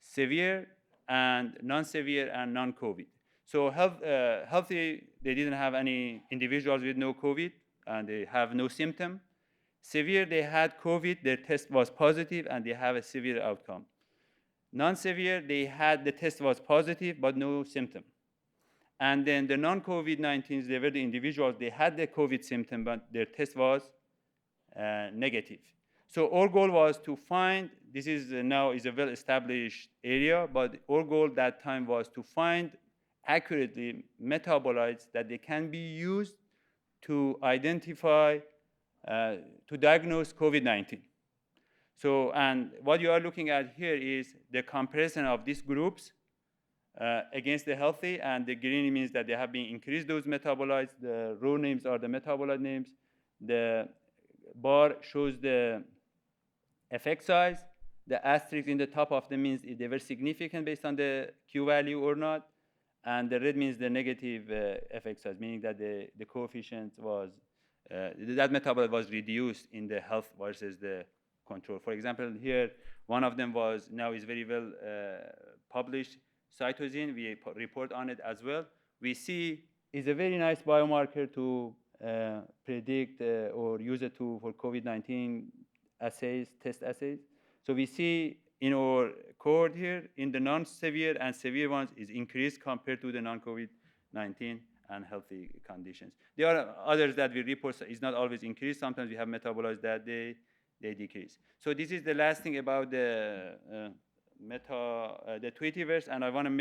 severe, and non-severe, and non-COVID. So healthy, they didn't have any individuals with no COVID, and they have no symptom. Severe, they had COVID, their test was positive, and they have a severe outcome. Non-severe, they had the test was positive, but no symptom. And then the non-COVID-19s, they were the individuals, they had the COVID symptom, but their test was negative. So our goal was to find, this is now is a well-established area, but our goal that time was to find accurately metabolites that they can be used to identify, to diagnose COVID-19. So, and what you are looking at here is the comparison of these groups against the healthy, and the green means that they have been increased those metabolites. The row names are the metabolite names. The bar shows the effect size. The asterisk in the top of them means if they were significant based on the Q value or not. And the red means the negative effect size, meaning that the coefficient was, that metabolite was reduced in the health versus the control. For example, here, one of them was, now is very well published, cytosine. We report on it as well. We see it's a very nice biomarker to predict or use it for COVID-19 assays, test assays. So we see in our cohort here, in the non-severe and severe ones, is increased compared to the non-COVID-19 and healthy conditions. There are others that we report is not always increased. Sometimes we have metabolites that they decrease. So this is the last thing about the the Tweetiverse, and I want to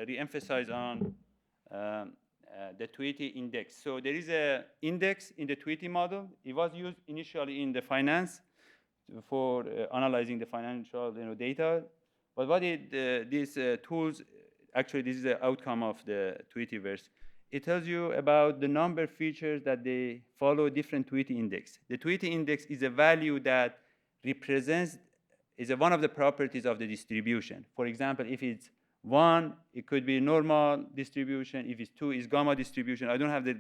re-emphasize on the Tweety index. So there is an index in the Tweety model. It was used initially in the finance for analyzing the financial data. But what these tools, actually this is the outcome of the Tweetiverse. It tells you about the number of features that they follow different Tweety index. The Tweety index is a value that represents, is one of the properties of the distribution. For example, if it's 1, it could be normal distribution. If it's 2, it's gamma distribution. I don't have the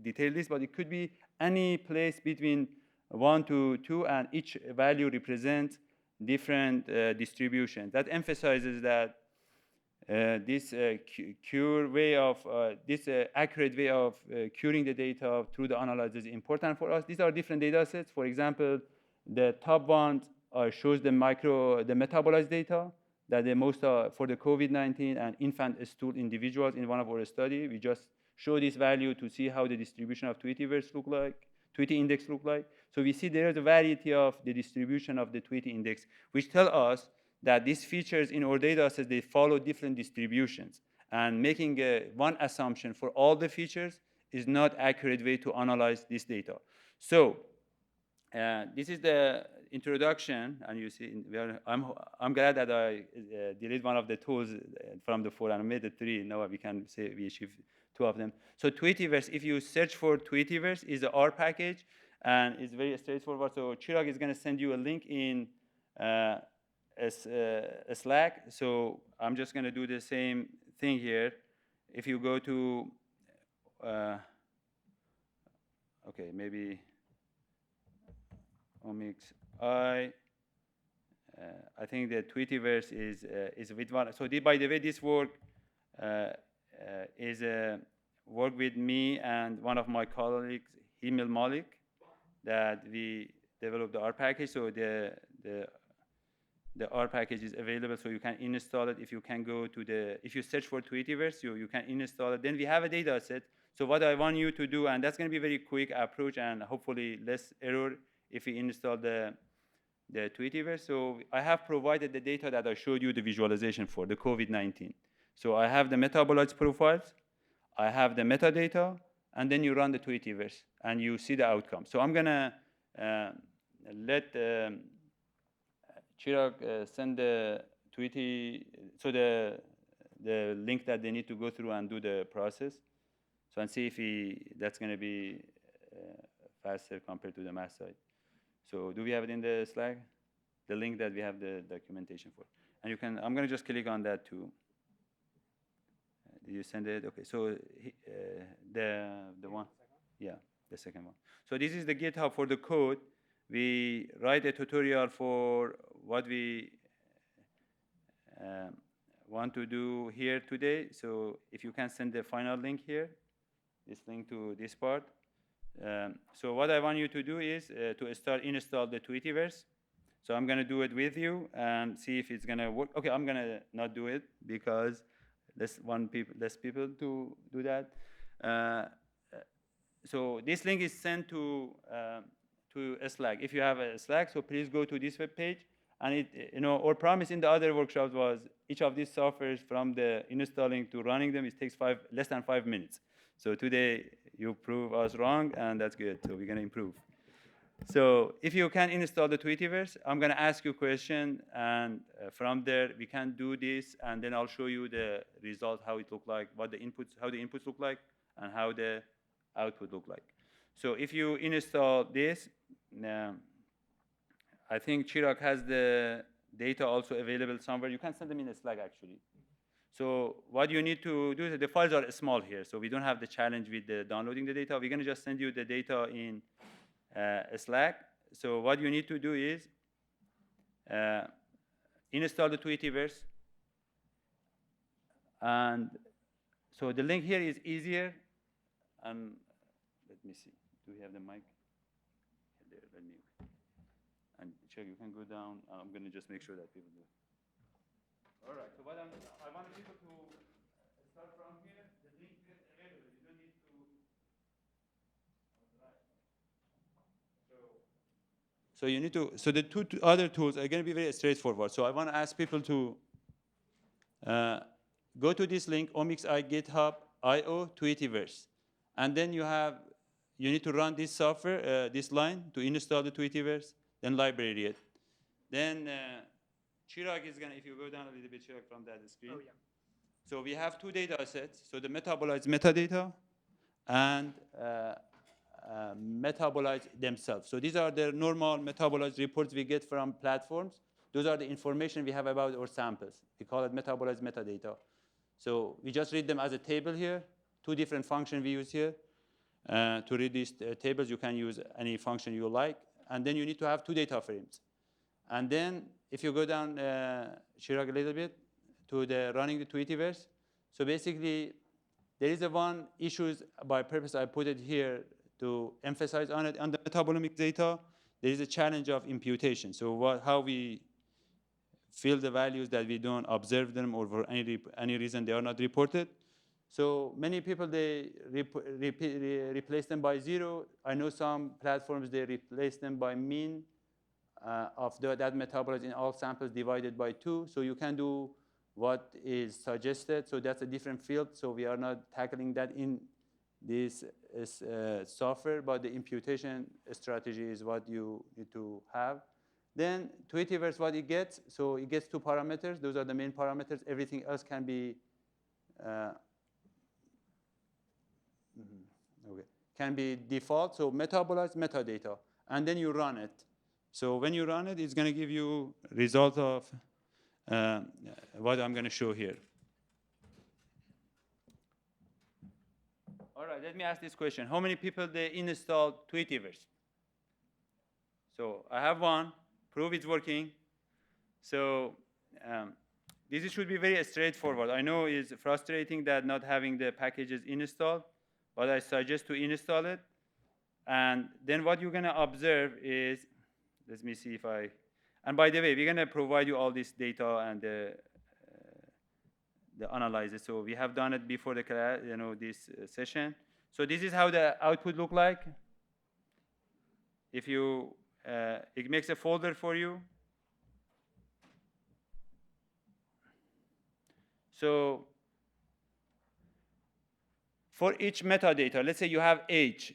detailed list, but it could be any place between 1 to 2, and each value represents different distributions. That emphasizes that this accurate way of curing the data through the analysis is important for us. These are different data sets. For example, the top one shows the metabolites data that the most for the COVID-19 and infant stool individuals in one of our studies. We just show this value to see how the distribution of Tweetiverse look like, Tweety index look like. So we see there is a variety of the distribution of the Tweety index, which tell us that these features in our data sets, they follow different distributions. And making one assumption for all the features is not accurate way to analyze this data. So this is the introduction, and you see, I'm glad that I deleted one of the tools from the 4 and made it 3. Now we can say we achieved 2 of them. So Tweetiverse, if you search for Tweetiverse, is the R package, and it's very straightforward. So Chiraag is going to send you a link in a Slack. So I'm just going to do the same thing here. If you go to, okay, maybe omics I I think the Tweetiverse is with one. So by the way, this work is work with me and one of my colleagues, Himil Malik, that we developed the R package. So the R package is available, so you can install it. If you can go to if you search for Tweetiverse, you can install it. Then we have a data set. So what I want you to do, and that's going to be a very quick approach and hopefully less error if we install the Tweetiverse. So I have provided the data that I showed you the visualization for, the COVID-19. So I have the metabolites profiles, I have the metadata, and then you run the Tweetiverse, and you see the outcome. So I'm going to let Chiraag send the Tweety, so the link that they need to go through and do the process. So and see if that's going to be faster compared to the mass side. So do we have it in the Slack? The link that we have the documentation for. And you can, I'm going to just click on that too. Did you send it? Okay, so the one, yeah, the second one. So this is the GitHub for the code. We write a tutorial for what we want to do here today. So if you can send the final link here, this link to this part. So what I want you to do is to install the Tweetiverse. So I'm going to do it with you and see if it's going to work. Okay, I'm going to not do it because less people to do that. So this link is sent to a Slack. If you have a Slack, so please go to this web page. And our promise in the other workshops was each of these softwares, from the installing to running them, it takes less than 5 minutes. So today you prove us wrong, and that's good. So we're going to improve. So if you can install the Tweetiverse, I'm going to ask you a question, and from there we can do this, and then I'll show you the result, how it look like, how the inputs look like, and how the output look like. So if you install this, I think Chiraag has the data also available somewhere. You can send them in a Slack actually. So what you need to do is, the files are small here, so we don't have the challenge with downloading the data. We're going to just send you the data in a Slack. So what you need to do is install the Tweetiverse. And so the link here is easier. And let me see. Do we have the mic? There, let me. And Chiraag, you can go down. I'm going to just make sure that people do. All right. So I want people to start from here. The link is available. You don't need to. So you need to. So the two other tools are going to be very straightforward. So I want to ask people to go to this link, omics.i GitHub.io Tweetiverse, and then you need to run this software, this line to install the Tweetiverse, then library it. Then Chiraag is going to, if you go down a little bit, Chiraag, from that screen. Oh, yeah. So we have two data sets. So the metabolites metadata and metabolites themselves. So these are the normal metabolites reports we get from platforms. Those are the information we have about our samples. We call it metabolites metadata. So we just read them as a table here. Two different functions we use here. To read these tables, you can use any function you like. And then you need to have two data frames. And then if you go down, Chiraag, a little bit, to the running the Tweetiverse. So basically, there is one issue by purpose I put it here to emphasize on it. On the metabolomic data, there is a challenge of imputation. So how we fill the values that we don't observe them, or for any reason they are not reported. So many people, they replace them by 0. I know some platforms, they replace them by mean of that metabolite in all samples divided by 2. So you can do what is suggested. So that's a different field. So we are not tackling that in this software, but the imputation strategy is what you need to have. Then Tweetiverse, what it gets, so it gets 2 parameters. Those are the main parameters. Everything else can be can be default. So metabolites metadata, and then you run it. So when you run it, it's going to give you result of what I'm going to show here. All right, let me ask this question. How many people they installed Tweetiverse? So I have one, prove it's working. So this should be very straightforward. I know it's frustrating that not having the packages installed, but I suggest to install it. And then what you're going to observe is, let me see if I, and by the way, we're going to provide you all this data and the analysis. So we have done it before the class, this session. So this is how the output look like. If you, it makes a folder for you. So for each metadata, let's say you have age,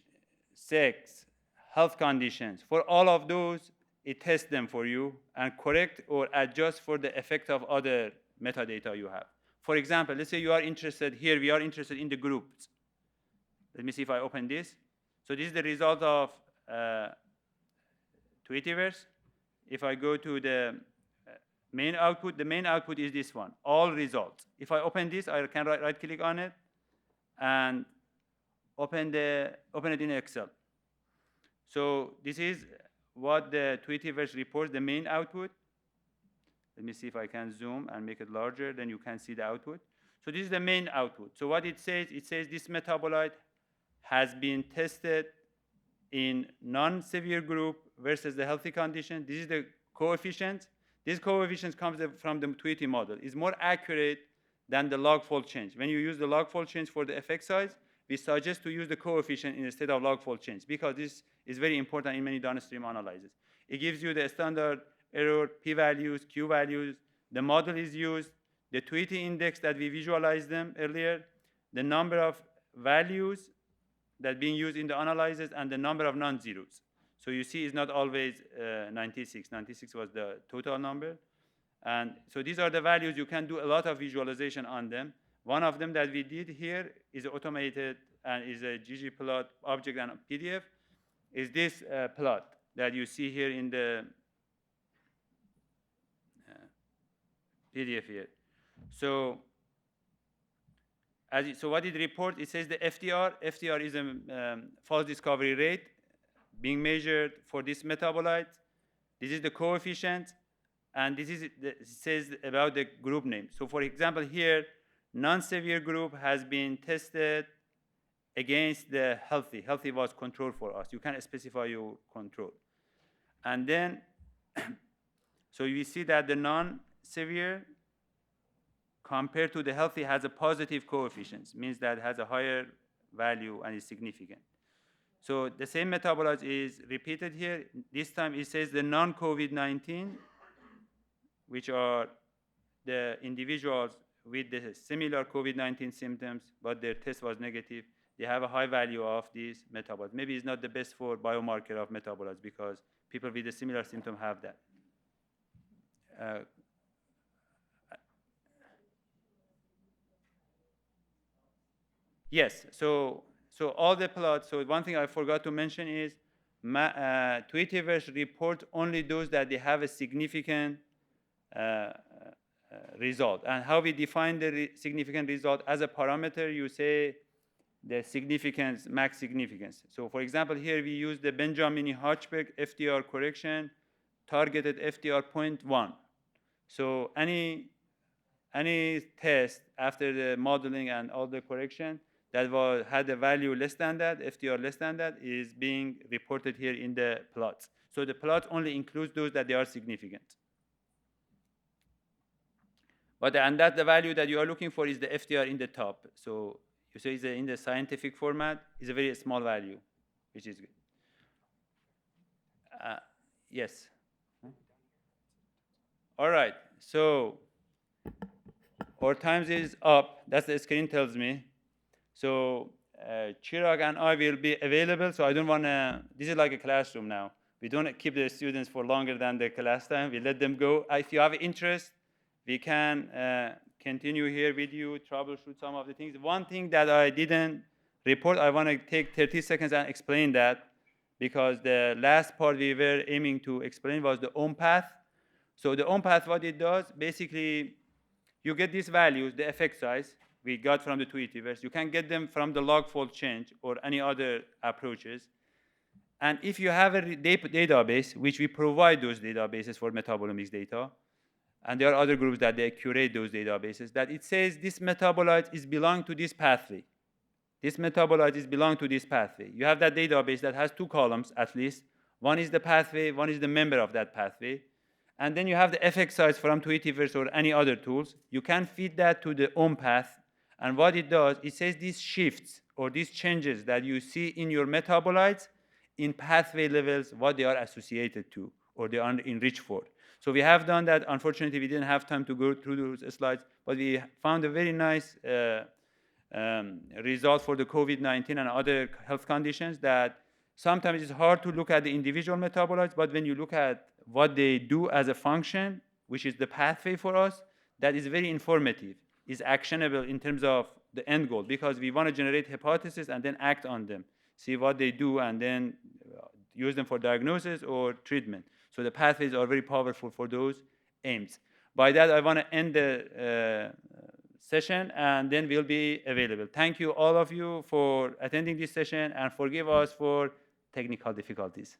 sex, health conditions. For all of those, it tests them for you and correct or adjust for the effect of other metadata you have. For example, let's say you are interested here, we are interested in the groups. Let me see if I open this. So this is the result of Tweetiverse. If I go to the main output, the main output is this one, all results. If I open this, I can right-click on it and open it in Excel. So this is what the Tweetiverse reports, the main output. Let me see if I can zoom and make it larger, then you can see the output. So this is the main output. So what it says this metabolite has been tested in non-severe group versus the healthy condition. This is the coefficient. This coefficient comes from the Tweety model. It's more accurate than the log-fold change. When you use the log-fold change for the effect size, we suggest to use the coefficient instead of log-fold change because this is very important in many downstream analyses. It gives you the standard error, p-values, q-values. The model is used, the Tweety index that we visualized them earlier, the number of values that being used in the analysis, and the number of non-zeros. So you see it's not always 96. 96 was the total number. And so these are the values. You can do a lot of visualization on them. One of them that we did here is automated and is a ggplot object and PDF, is this plot that you see here in the PDF here. So so what it reports, it says the FDR. FDR is a false discovery rate being measured for this metabolite. This is the coefficient, and this is it says about the group name. So for example here, non-severe group has been tested against the healthy. Healthy was control for us. You can specify your control. And then, so you see that the non-severe compared to the healthy has a positive coefficient, means that it has a higher value and is significant. So the same metabolite is repeated here. This time it says the non-COVID-19, which are the individuals with the similar COVID-19 symptoms, but their test was negative. They have a high value of these metabolites. Maybe it's not the best for biomarker of metabolites because people with a similar symptom have that. Yes, so all the plots, so one thing I forgot to mention is Tweetiverse report only those that they have a significant result. And how we define the significant result as a parameter, you say the significance, max significance. So for example, here we use the Benjamin-Hochberg FDR correction, targeted FDR 0.1. So any test after the modeling and all the correction that had a value less than that, FDR less than that, is being reported here in the plots. So the plot only includes those that they are significant. And that the value that you are looking for is the FDR in the top. So you say it's in the scientific format, it's a very small value, which is good. Yes. All right, so our times is up. That's the screen tells me. So Chiraag and I will be available. So I don't want to, this is like a classroom now. We don't keep the students for longer than the class time. We let them go. If you have interest, we can continue here with you, troubleshoot some of the things. One thing that I didn't report, I want to take 30 seconds and explain that, because the last part we were aiming to explain was the own path. So the own path, what it does, basically, you get these values, the effect size we got from the Tweetiverse. You can get them from the log-fold change or any other approaches. And if you have a database, which we provide those databases for metabolomics data, and there are other groups that they curate those databases, that it says this metabolite is belong to this pathway. This metabolite is belong to this pathway. You have that database that has 2 columns at least. One is the pathway, one is the member of that pathway. And then you have the effect size from Tweetiverse or any other tools. You can feed that to the OMPath. And what it does, it says these shifts or these changes that you see in your metabolites in pathway levels, what they are associated to or they are enriched for. So we have done that. Unfortunately, we didn't have time to go through those slides, but we found a very nice result for the COVID-19 and other health conditions that sometimes it's hard to look at the individual metabolites, but when you look at what they do as a function, which is the pathway for us, that is very informative, is actionable in terms of the end goal, because we want to generate hypotheses and then act on them, see what they do, and then use them for diagnosis or treatment. So the pathways are very powerful for those aims. By that, I want to end the session, and then we'll be available. Thank you, all of you, for attending this session, and forgive us for technical difficulties.